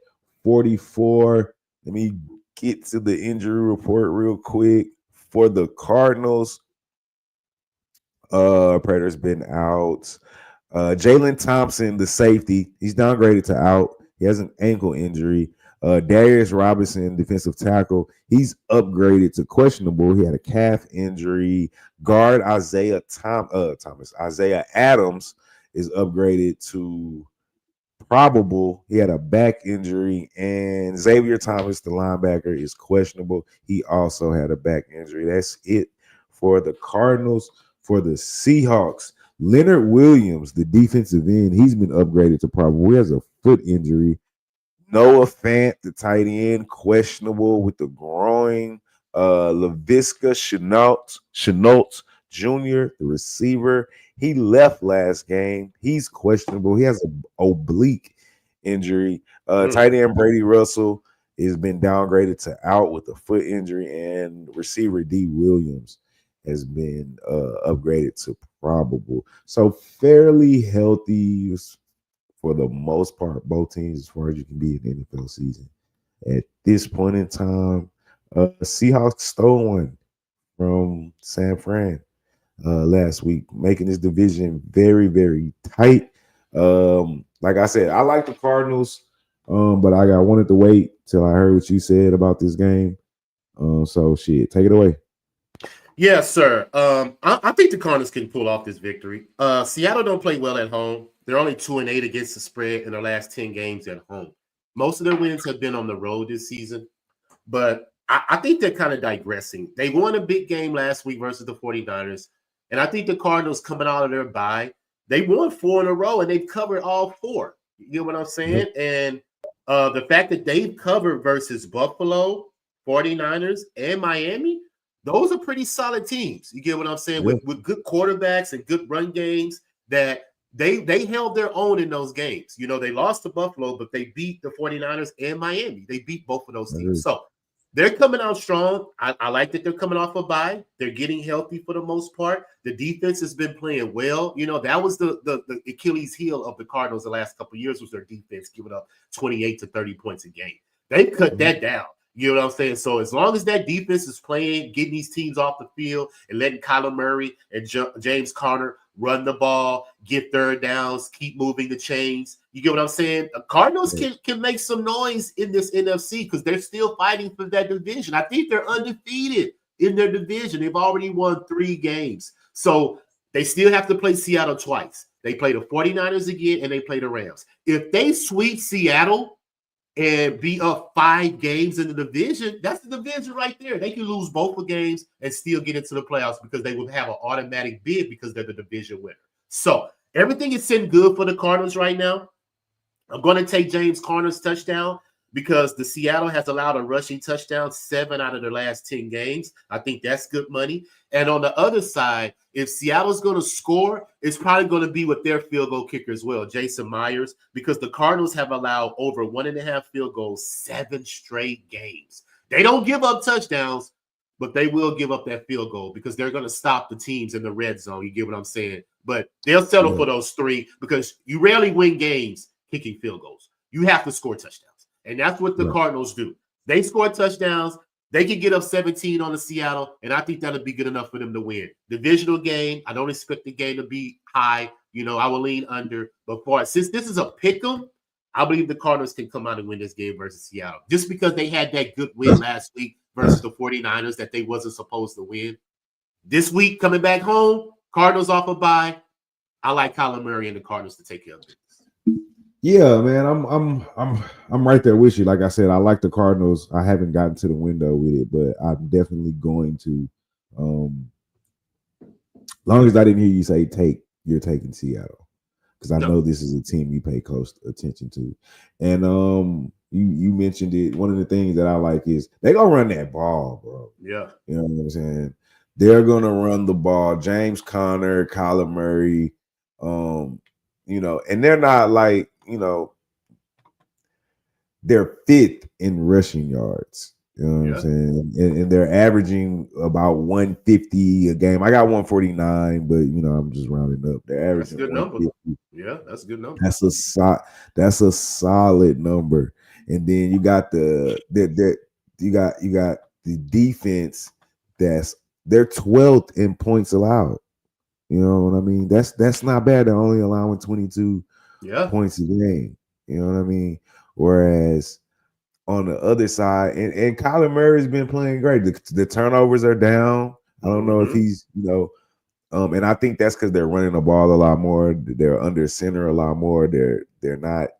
44. Let me get to the injury report real quick. For the Cardinals, Prater's been out. Jalen Thompson, the safety, he's downgraded to out. He has an ankle injury. Darius Robinson, defensive tackle, he's upgraded to questionable. He had a calf injury. Guard Isaiah Adams is upgraded to probable. He had a back injury, and Xavier Thomas, the linebacker, is questionable. He also had a back injury. That's it for the Cardinals. For the Seahawks, Leonard Williams, the defensive end, he's been upgraded to probable. He has a foot injury. Noah Fant, the tight end, questionable with the groin. LaVisca Chenault Jr., the receiver, he left last game. He's questionable. He has an oblique injury. Tight end Brady Russell has been downgraded to out with a foot injury, and receiver D. Williams has been upgraded to probable. So fairly healthy for the most part, both teams, as far as you can be in the NFL season. At this point in time, Seahawks stole one from San Fran last week, making this division very, very tight. Like I said, I like the Cardinals, but I wanted to wait till I heard what you said about this game. So shit, take it away. Yes, sir. I think the Cardinals can pull off this victory. Seattle don't play well at home. They're only 2-8 against the spread in their last 10 games at home. Most of their wins have been on the road this season, but I think they're kind of digressing. They won a big game last week versus the 49ers, and I think the Cardinals coming out of their bye, they won 4 in a row, and they've covered all 4. You get what I'm saying? And the fact that they've covered versus Buffalo, 49ers, and Miami, those are pretty solid teams. You get what I'm saying? With good quarterbacks and good run games that they held their own in those games. You know, they lost to Buffalo, but they beat the 49ers and Miami. They beat both of those teams. So they're coming out strong. I like that they're coming off a bye. They're getting healthy for the most part. The defense has been playing well. You know, that was the Achilles heel of the Cardinals the last couple of years was their defense giving up 28 to 30 points a game. They cut that down. You know what I'm saying? So as long as that defense is playing, getting these teams off the field and letting Kyler Murray and James Conner run the ball, get third downs, keep moving the chains. You get what I'm saying? The Cardinals can make some noise in this NFC because they're still fighting for that division. I think they're undefeated in their division. They've already won 3 games. So they still have to play Seattle twice. They play the 49ers again, and they play the Rams. If they sweep Seattle and be up 5 games in the division, that's the division right there. They can lose both the games and still get into the playoffs because they would have an automatic bid because they're the division winner. So everything is sitting good for the Cardinals right now. I'm going to take James Conner's touchdown because the Seattle has allowed a rushing touchdown 7 out of their last 10 games. I think that's good money. And on the other side, if Seattle's going to score, it's probably going to be with their field goal kicker as well, Jason Myers, because the Cardinals have allowed over 1.5 field goals 7 straight games. They don't give up touchdowns, but they will give up that field goal because they're going to stop the teams in the red zone. You get what I'm saying? But they'll settle for those 3 because you rarely win games kicking field goals. You have to score touchdowns. And that's what the Cardinals do. They score touchdowns. They can get up 17 on the Seattle, and I think that'll be good enough for them to win. Divisional game, I don't expect the game to be high. You know, I will lean under. But since this is a pick 'em, I believe the Cardinals can come out and win this game versus Seattle. Just because they had that good win last week versus the 49ers that they wasn't supposed to win. This week, coming back home, Cardinals off a bye. I like Kyler Murray and the Cardinals to take care of business. Yeah, man, I'm right there with you. Like I said, I like the Cardinals. I haven't gotten to the window with it, but I'm definitely going to. Long as I didn't hear you say you're taking Seattle, because I know this is a team you pay close attention to. And you mentioned it. One of the things that I like is they gonna run that ball, bro. Yeah, you know what I'm saying. They're gonna run the ball. James Conner, Kyler Murray, and they're not like, they're fifth in rushing yards. You know what I'm saying? And they're averaging about 150 a game. I got 149, but I'm just rounding up. They're averaging. That's a good number. Yeah, that's a good number. That's a solid number. And then you got the defense they're 12th in points allowed. You know what I mean? That's not bad. They're only allowing 22 points a game. You know what I mean? Whereas on the other side, and Kyler Murray's been playing great. The turnovers are down. I don't know if he's, and I think that's because they're running the ball a lot more. They're under center a lot more. They're not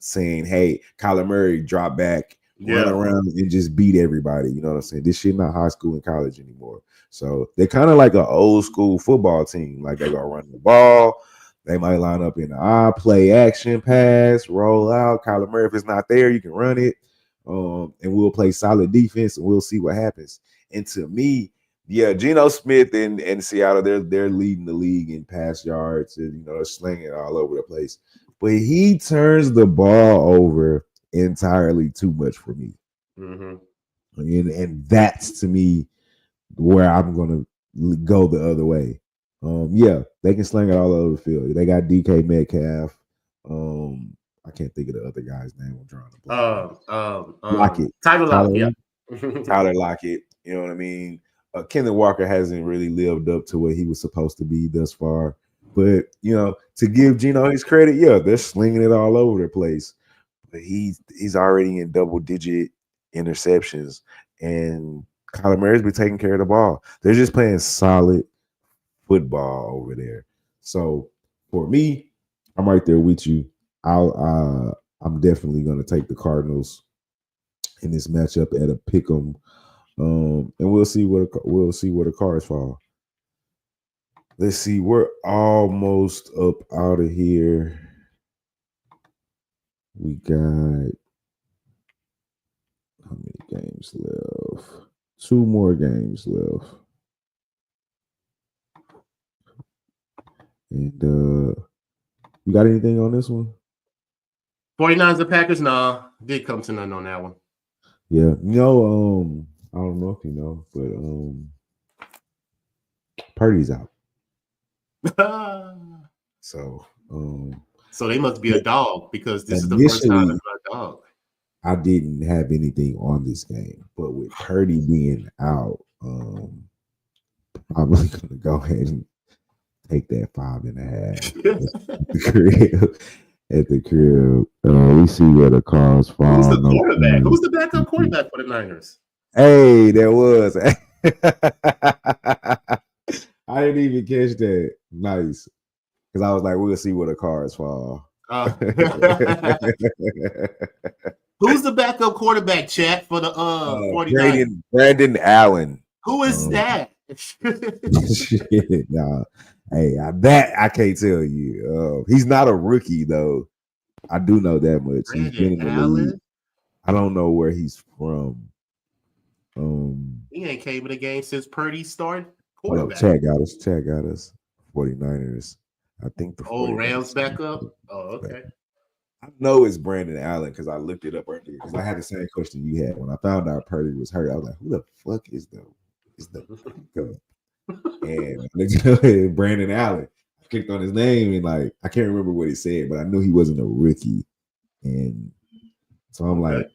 saying, "Hey, Kyler Murray, drop back, run around and just beat everybody." You know what I'm saying? This shit not high school and college anymore. So they're kind of like an old school football team. Like they gonna run the ball. They might line up in the play action pass, roll out. Kyler Murray, if it's not there, you can run it. And we'll play solid defense and we'll see what happens. And to me, Geno Smith and Seattle, they're leading the league in pass yards and they're slinging it all over the place. But he turns the ball over entirely too much for me. And that's to me where I'm gonna go the other way. They can sling it all over the field. They got DK Metcalf. I can't think of the other guy's name. I'm drawing a blank. Lockett. Tyler Lockett. Tyler Lockett. You know what I mean? Kenneth Walker hasn't really lived up to what he was supposed to be thus far. But, to give Geno his credit, they're slinging it all over the place. But he's already in double-digit interceptions. And Kyler Murray's been taking care of the ball. They're just playing solid football over there. So, for me, I'm right there with you. I'm definitely going to take the Cardinals in this matchup at a pick 'em, and we'll see where the cards fall. Let's see, we're almost up out of here. We got how many games left? 2 more games left, and you got anything on this one? 49ers and Packers, no. Did come to none on that one. Yeah. I don't know if you know, but Purdy's out. So they must be a dog because this is the first time it's a dog. I didn't have anything on this game, but with Purdy being out, probably gonna go ahead and take that 5.5 at the crib. We see where the cards fall. Who's the quarterback? Who's the backup quarterback for the Niners? Hey, there was. I didn't even catch that. Nice. Because I was like, we'll see where the cards fall. Who's the backup quarterback, chat, for the 49ers? Brandon Allen. Who is that? Shit, nah. Hey, that I can't tell you. He's not a rookie, though. I do know that much. He's been in the league. I don't know where he's from. He ain't came in the game since Purdy started. Chad got us. 49ers. I think the Rams back up. Oh, okay. I know it's Brandon Allen because I looked it up earlier because I had the same question you had when I found out Purdy was hurt. I was like, "Who the fuck is the and Brandon Allen?" I clicked on his name and I can't remember what he said, but I knew he wasn't a rookie, and so I'm like,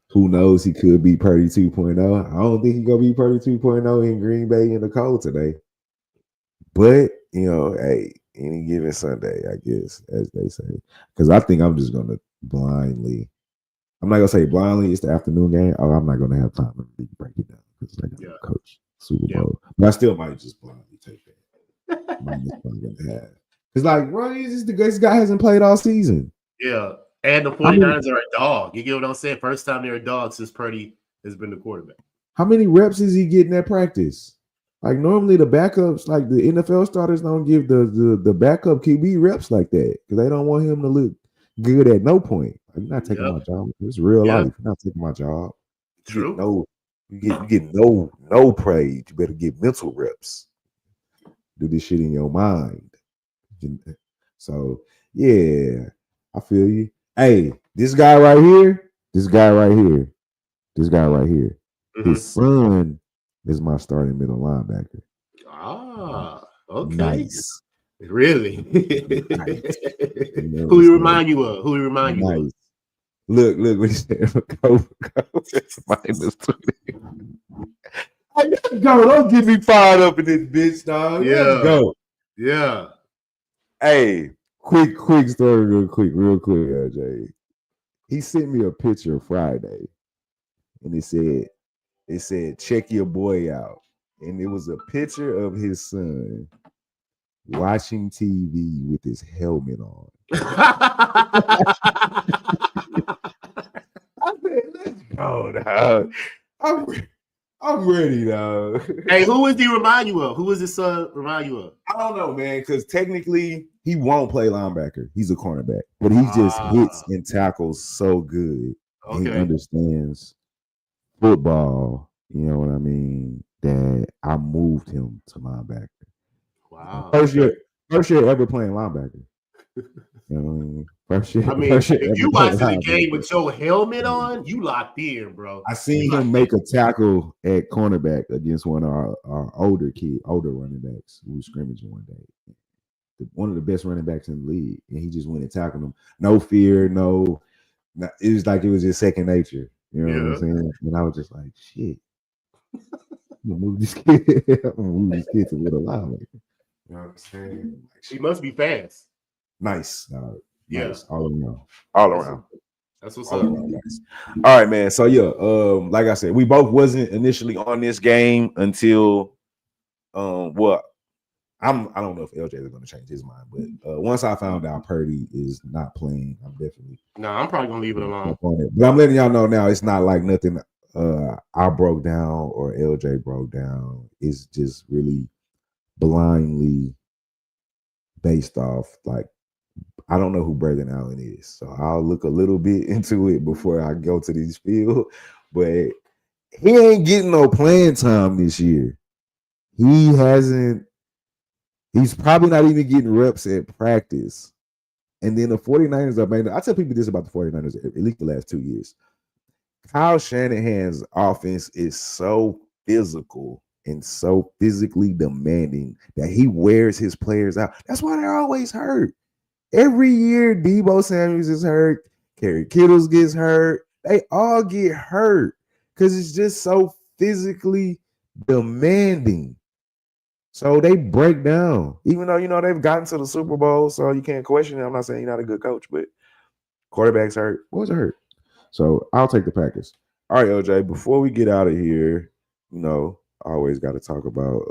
who knows? He could be Purdy 2.0. I don't think he's gonna be Purdy 2.0 in Green Bay in the cold today, but hey. Any given Sunday, I guess, as they say. Because I think I'm just gonna blindly. I'm not gonna say blindly. It's the afternoon game. Oh, I'm not gonna have time to really break it down because I got to coach Super Bowl. But I still might just blindly take that. Because this guy hasn't played all season. Yeah, and the 49ers are a dog. You get what I'm saying? First time they're a dog since Purdy has been the quarterback. How many reps is he getting at practice? Like normally the backups, like the NFL starters don't give the backup QB reps like that because they don't want him to look good at no point. Like, you're not taking my job. It's real life. You're not taking my job. True. You get no praise. You better get mental reps. Do this shit in your mind. So yeah, I feel you. Hey, this guy right here, this guy right here, this guy right here. His son is my starting middle linebacker. Ah, okay. Nice. Really? Nice. You Who he understand? remind you of? Who he remind you of? Nice. Look what he said. Go. Minus 20. Let's go. Don't get me fired up in this bitch, dog. Yeah. Let's go. Yeah. Hey, quick story, real quick, LJ. He sent me a picture Friday, and it said, check your boy out. And it was a picture of his son watching TV with his helmet on. I said, let's go, dog. I'm ready, dog. Hey, who does he remind you of? Who does his son remind you of? I don't know, man, because technically he won't play linebacker. He's a cornerback, but he just hits and tackles so good. Okay. He understands football, you know what I mean, that I moved him to linebacker. Wow. First year ever playing linebacker. You know what I mean? First year if you watching the game with your helmet on, you locked in, bro. I seen him make a tackle at cornerback against one of our older running backs who was scrimmaging one day. One of the best running backs in the league, and he just went and tackled him. No fear, it was like it was just second nature. You know what I'm saying? And I was just like, shit. I'm gonna move this kid. To with a linebacker. You know what I'm saying? He must be fast. Nice. Nice. All around. That's what's up. Nice. All right, man. So yeah, like I said, we both wasn't initially on this game until I don't know if LJ is going to change his mind, but once I found out Purdy is not playing, I'm definitely I'm probably gonna leave it alone. But I'm letting y'all know now, it's not like nothing I broke down or LJ broke down. It's just really blindly based off, like, I don't know who Brandon Allen is, so I'll look a little bit into it before I go to this field. But he ain't getting no playing time this year. He's probably not even getting reps at practice. And then the 49ers I tell people this about the 49ers, at least the last 2 years. Kyle Shanahan's offense is so physical and so physically demanding that he wears his players out. That's why they're always hurt. Every year, Deebo Samuels is hurt. Kerry Kittles gets hurt. They all get hurt because it's just so physically demanding. So they break down, even though they've gotten to the Super Bowl, so you can't question it. I'm not saying you're not a good coach, but quarterbacks hurt. Boys are hurt. So I'll take the Packers. All right, LJ, before we get out of here, I always got to talk about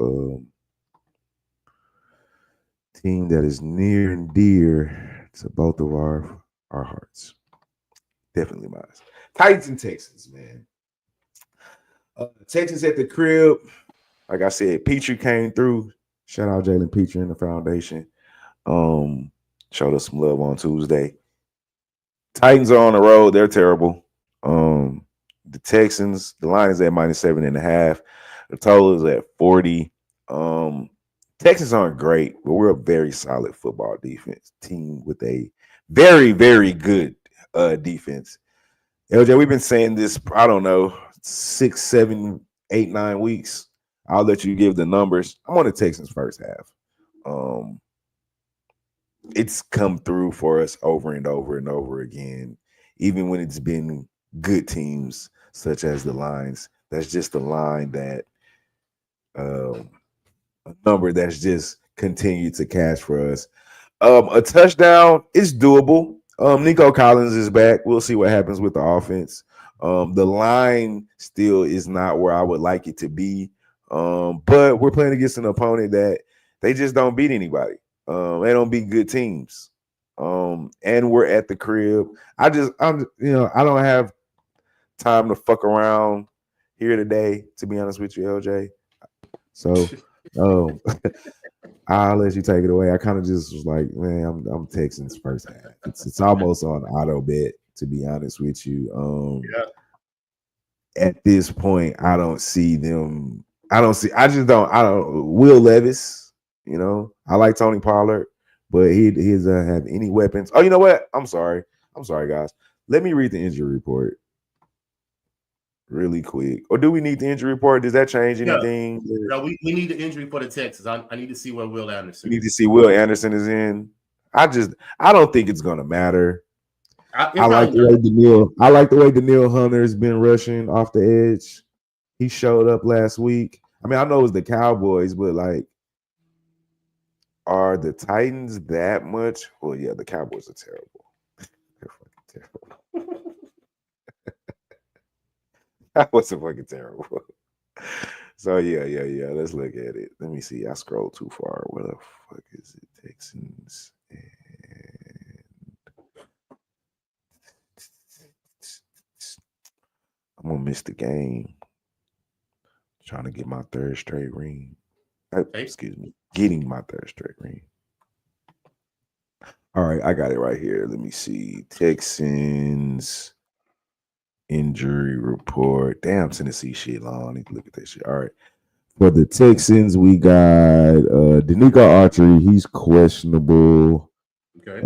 team that is near and dear to both of our hearts. Definitely mine. Titans and Texans, man. Texans at the crib. Like I said, Petrie came through. Shout out Jalen Petrie and the foundation. Showed us some love on Tuesday. Titans are on the road. They're terrible. The Texans, the line is at -7.5. The total is at 40. Texans aren't great, but we're a very solid football defense team with a very, very good defense. LJ, we've been saying this, I don't know, 6, 7, 8, 9 weeks. I'll let you give the numbers. I'm on the Texans first half. It's come through for us over and over and over again, even when it's been good teams such as the Lions. That's just a line that a number that's just continued to cash for us. A touchdown is doable. Nico Collins is back. We'll see what happens with the offense. The line still is not where I would like it to be. But we're playing against an opponent that they just don't beat anybody. They don't beat good teams. And we're at the crib. I don't have time to fuck around here today, to be honest with you, LJ. So I'll let you take it away. I kind of just was like, man, I'm Texans first half. It's almost on auto bet, to be honest with you. at this point, I don't see them. I just don't. I don't. Will Levis, I like Tony Pollard, but he doesn't have any weapons. Oh, you know what? I'm sorry, guys. Let me read the injury report really quick. Or do we need the injury report? Does that change anything? No, we need the injury for the Texans. I need to see where Will Anderson. We need to see Will Anderson is in. I don't think it's gonna matter. I like the way Daniil Hunter's been rushing off the edge. He showed up last week. I mean, I know it's the Cowboys, but like, are the Titans that much? Well, yeah, the Cowboys are terrible. They're fucking terrible. That was fucking terrible. So yeah. Let's look at it. Let me see. I scrolled too far. Where the fuck is it? Texans and I'm gonna miss the game. Trying to get my third straight ring. Excuse me. Getting my third straight ring. All right, I got it right here. Let me see. Texans injury report. Damn, Tennessee shit long. I need to look at that shit. All right. For the Texans, we got Danico Autry. He's questionable. Okay.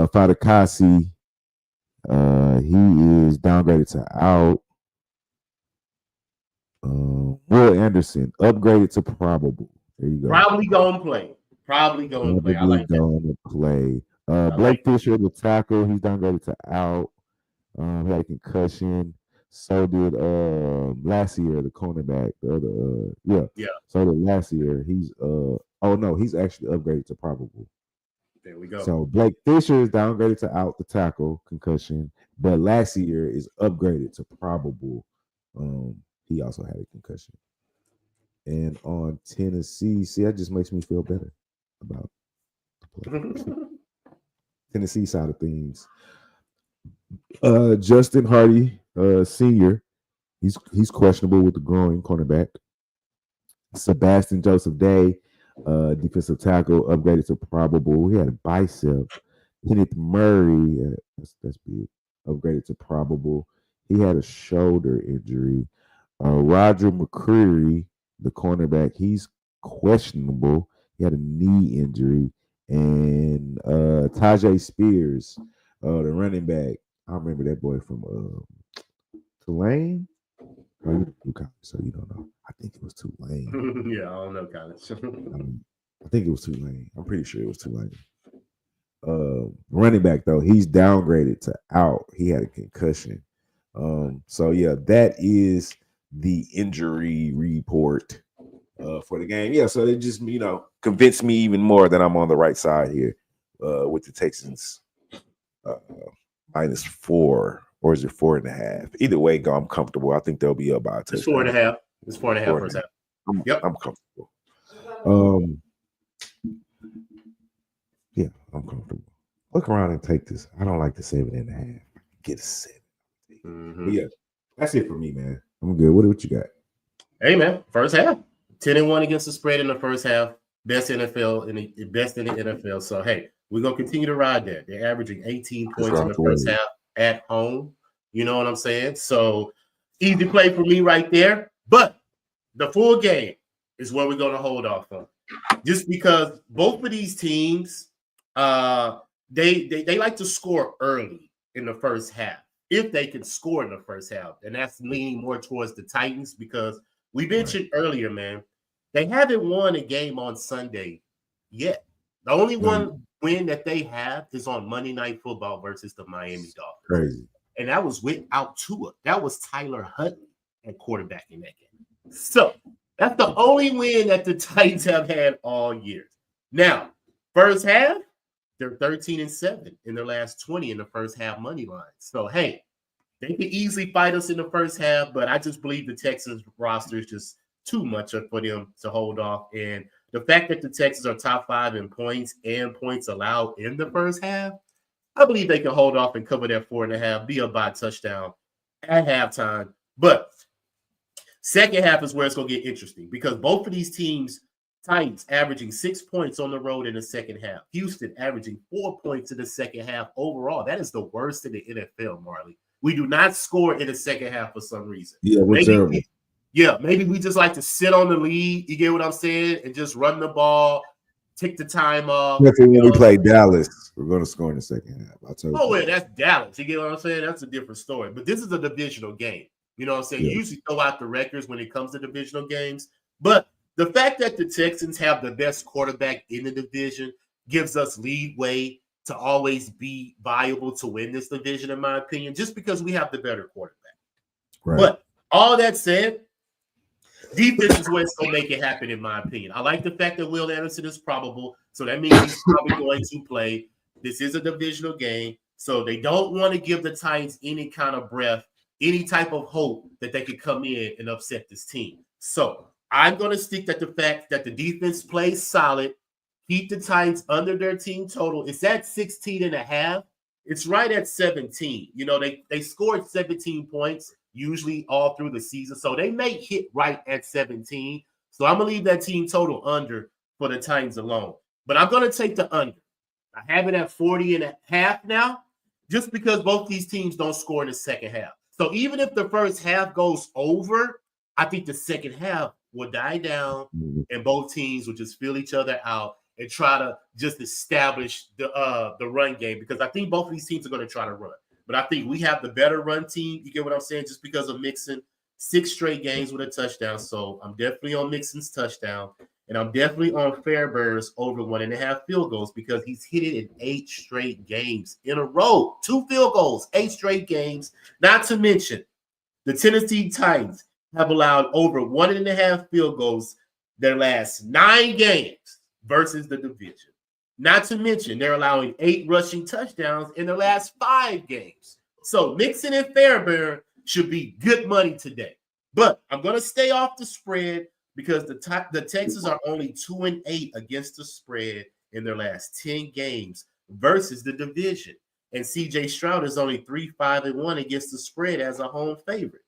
Fadakasi. He is downgraded to out. Will Anderson upgraded to probable. There you go. Probably gonna play. I like that. Play. Blake Fisher, the tackle, he's downgraded to out. He had a concussion. So did Lassier, the cornerback. The other, yeah. So did Lassier. He's he's actually upgraded to probable. There we go. So Blake Fisher is downgraded to out, the tackle, concussion, but Lassier is upgraded to probable. He also had a concussion. And on Tennessee, that just makes me feel better about the Tennessee side of things. Justin Hardy, senior, he's questionable with the groin, cornerback. Sebastian Joseph Day, defensive tackle, upgraded to probable. He had a bicep. Kenneth Murray, that's big, upgraded to probable. He had a shoulder injury. Roger McCreary, the cornerback, he's questionable. He had a knee injury. And Tajay Spears, the running back, I remember that boy from Tulane. So you don't know. I think it was Tulane. Yeah, I don't know college. I think it was Tulane. I'm pretty sure it was Tulane. Running back though, he's downgraded to out. He had a concussion. So yeah, that is the injury report for the game. Yeah, so it just convinced me even more that I'm on the right side here with the Texans -4, or is it 4.5? Either way, I'm comfortable. I think they'll be up by a touchdown. It's 4.5. It's 4.5 first half. I'm comfortable. Yeah, I'm comfortable. Look around and take this. I don't like the 7.5. Get a 7. But yeah, that's it for me, man. I'm good. What you got? Hey, man, first half, 10-1 against the spread in the first half. Best in the NFL. So hey, we're gonna continue to ride that. They're averaging 18 points in the first half at home. You know what I'm saying? So easy play for me right there. But the full game is where we're gonna hold off on, just because both of these teams, they like to score early in the first half. If they can score in the first half, and that's leaning more towards the Titans, because we mentioned earlier, man, they haven't won a game on Sunday yet. The only one win that they have is on Monday Night Football versus the Miami Dolphins. Crazy. And that was without Tua. That was Tyler Huntley at quarterback in that game. So that's the only win that the Titans have had all year. Now, first half, they're 13-7 in their last 20 in the first half money line. So, hey, they can easily fight us in the first half, but I just believe the Texans roster is just too much for them to hold off. And the fact that the Texans are top 5 in points and points allowed in the first half, I believe they can hold off and cover that 4.5, be up by a touchdown at halftime. But second half is where it's going to get interesting, because both of these teams Titans averaging 6 points on the road in the second half. Houston averaging 4 points in the second half overall. That is the worst in the NFL, Marley. We do not score in the second half for some reason. Yeah, we're terrible. Maybe we just like to sit on the lead. You get what I'm saying? And just run the ball, take the time off. When we play Dallas, we're going to score in the second half. I told you. Well, that's Dallas. You get what I'm saying? That's a different story. But this is a divisional game. You know what I'm saying? Yeah. You usually throw out the records when it comes to divisional games. But the fact that the Texans have the best quarterback in the division gives us leeway to always be viable to win this division, in my opinion, just because we have the better quarterback. Right. But all that said, defense is what's going to make it happen, in my opinion. I like the fact that Will Anderson is probable, so that means he's probably going to play. This is a divisional game, so they don't want to give the Titans any kind of breath, any type of hope that they could come in and upset this team. So I'm going to stick at the fact that the defense plays solid, keep the Titans under their team total. It's at 16.5. It's right at 17. You know, they scored 17 points usually all through the season. So they may hit right at 17. So I'm going to leave that team total under for the Titans alone. But I'm going to take the under. I have it at 40.5 now, just because both these teams don't score in the second half. So even if the first half goes over, I think the second half will die down and both teams will just feel each other out and try to just establish the run game, because I think both of these teams are going to try to run. But I think we have the better run team. You get what I'm saying? Just because of Mixon, 6 straight games with a touchdown. So I'm definitely on Mixon's touchdown. And I'm definitely on Fairbairn's over 1.5 field goals, because he's hit it in 8 straight games in a row. 2 field goals, 8 straight games. Not to mention, the Tennessee Titans have allowed over 1.5 field goals their last 9 games versus the division. Not to mention, they're allowing 8 rushing touchdowns in their last 5 games. So Mixon and Fairbairn should be good money today. But I'm going to stay off the spread, because the Texans are only 2-8 against the spread in their last 10 games versus the division. And C.J. Stroud is only 3-5-1 against the spread as a home favorite.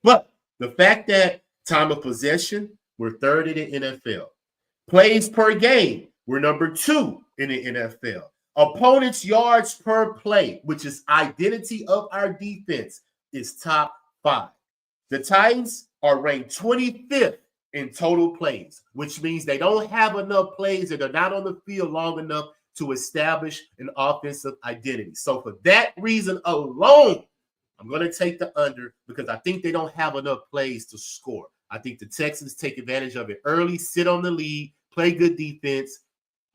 But the fact that time of possession, we're 3rd in the NFL. Plays per game, we're number 2 in the NFL. Opponents' yards per play, which is identity of our defense, is top 5. The Titans are ranked 25th in total plays, which means they don't have enough plays, and they're not on the field long enough to establish an offensive identity. So for that reason alone, I'm going to take the under, because I think they don't have enough plays to score. I think the Texans take advantage of it early, sit on the lead, play good defense,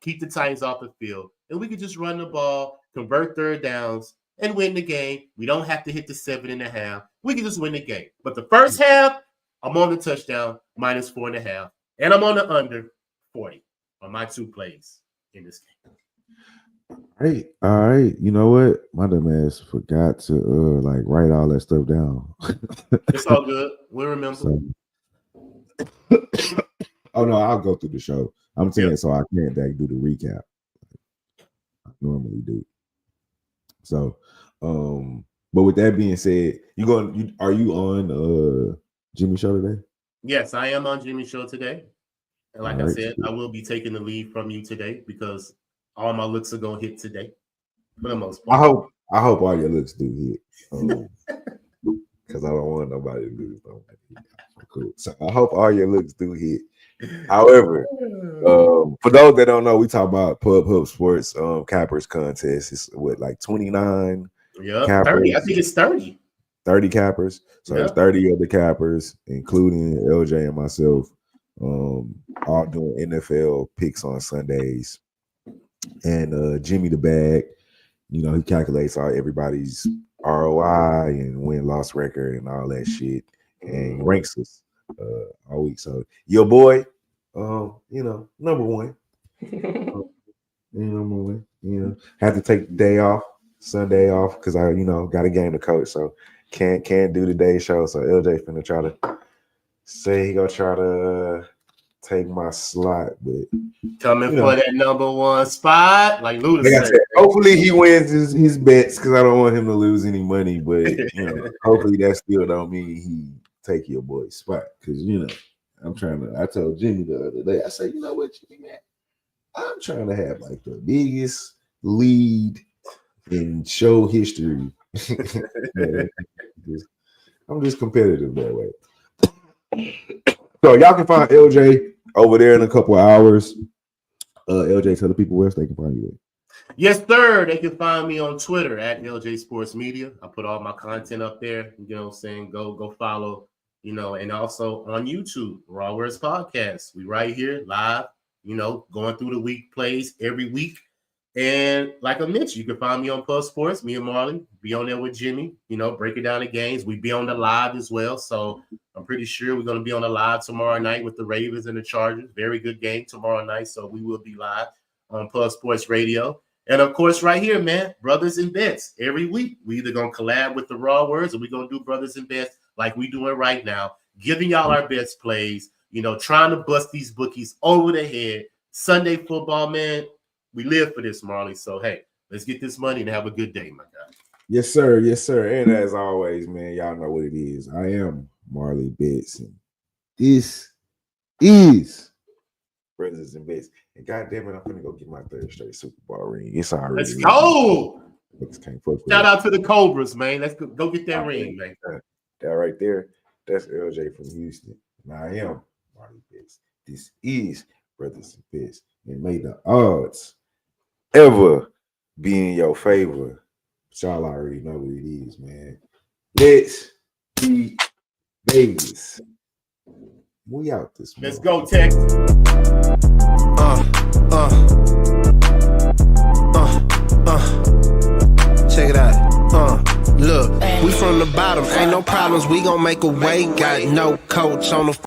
keep the Titans off the field, and we can just run the ball, convert third downs, and win the game. We don't have to hit the 7.5. We can just win the game. But the first half, I'm on the touchdown, minus 4.5, and I'm on the under 40 on my 2 plays in this game. All right. You know what? My dumb ass forgot to write all that stuff down. It's all good. We'll remember. So, oh no, I'll go through the show. I'm saying so I can't do the recap I normally do. So, but with that being said, are you on Jimmy's show today? Yes, I am on Jimmy's show today. And like I said, I will be taking the lead from you today, because all my looks are going to hit today for the most part. I hope all your looks do hit. Because I don't want nobody to lose. Cool. So I hope all your looks do hit. However, for those that don't know, we talk about Pub Sports cappers contest. It's what, 29? Yeah, 30. I think it's 30. 30 cappers. So there's 30 other cappers, including LJ and myself, all doing NFL picks on Sundays. And Jimmy the Bag, he calculates everybody's ROI and win-loss record and all that shit, and ranks us all week. So your boy, number one. Number one. Had to take the day off, Sunday off, because I, got a game to coach, so can't do the day show. So LJ finna try to say he gonna try to take my slot, but coming for that number 1 spot, like Luda said. Hopefully he wins his bets, because I don't want him to lose any money. But hopefully that still don't mean he take your boy's spot, because I told Jimmy the other day, I said, you know what, Jimmy, man, I'm trying to have like the biggest lead in show history. I'm just competitive that way. So y'all can find LJ over there in a couple of hours. LJ, tell the people where they can find you at. Yes, sir. They can find me on Twitter at LJ Sports Media. I put all my content up there. You know what I'm saying? Go follow, you know, and also on YouTube, Raw Words Podcast. We right here live, you know, going through the week plays every week. And like I mentioned, you can find me on Pub Sports, me and Marlon, be on there with Jimmy, you know, breaking down the games. We be on the live as well. So I'm pretty sure we're going to be on the live tomorrow night with the Ravens and the Chargers. Very good game tomorrow night. So we will be live on Pub Sports Radio. And of course, right here, man, Brothers and Bets. Every week, we either going to collab with the Raw Words or we're going to do Brothers and Bets like we doing right now, giving y'all our best plays, you know, trying to bust these bookies over the head. Sunday football, man. We live for this, Marley. So, hey, let's get this money and have a good day, my guy. Yes, sir. Yes, sir. And as always, man, y'all know what it is. I am Marley Betts, and this is Brothers and Bets. And goddamn it, I'm gonna go get my third straight Super Bowl ring. It's already. Let's go. Shout out to the Cobras, man. Let's go get that ring, man. That right there, that's LJ from Houston. And I am Marley Betts. This is Brothers and Bets. And may the odds ever be in your favor. But y'all already know what it is, man. Let's be Vegas. We out this morning. Let's go, Texas. Check it out. Look, we from the bottom, ain't no problems. We gon' make a way. Got no coach on the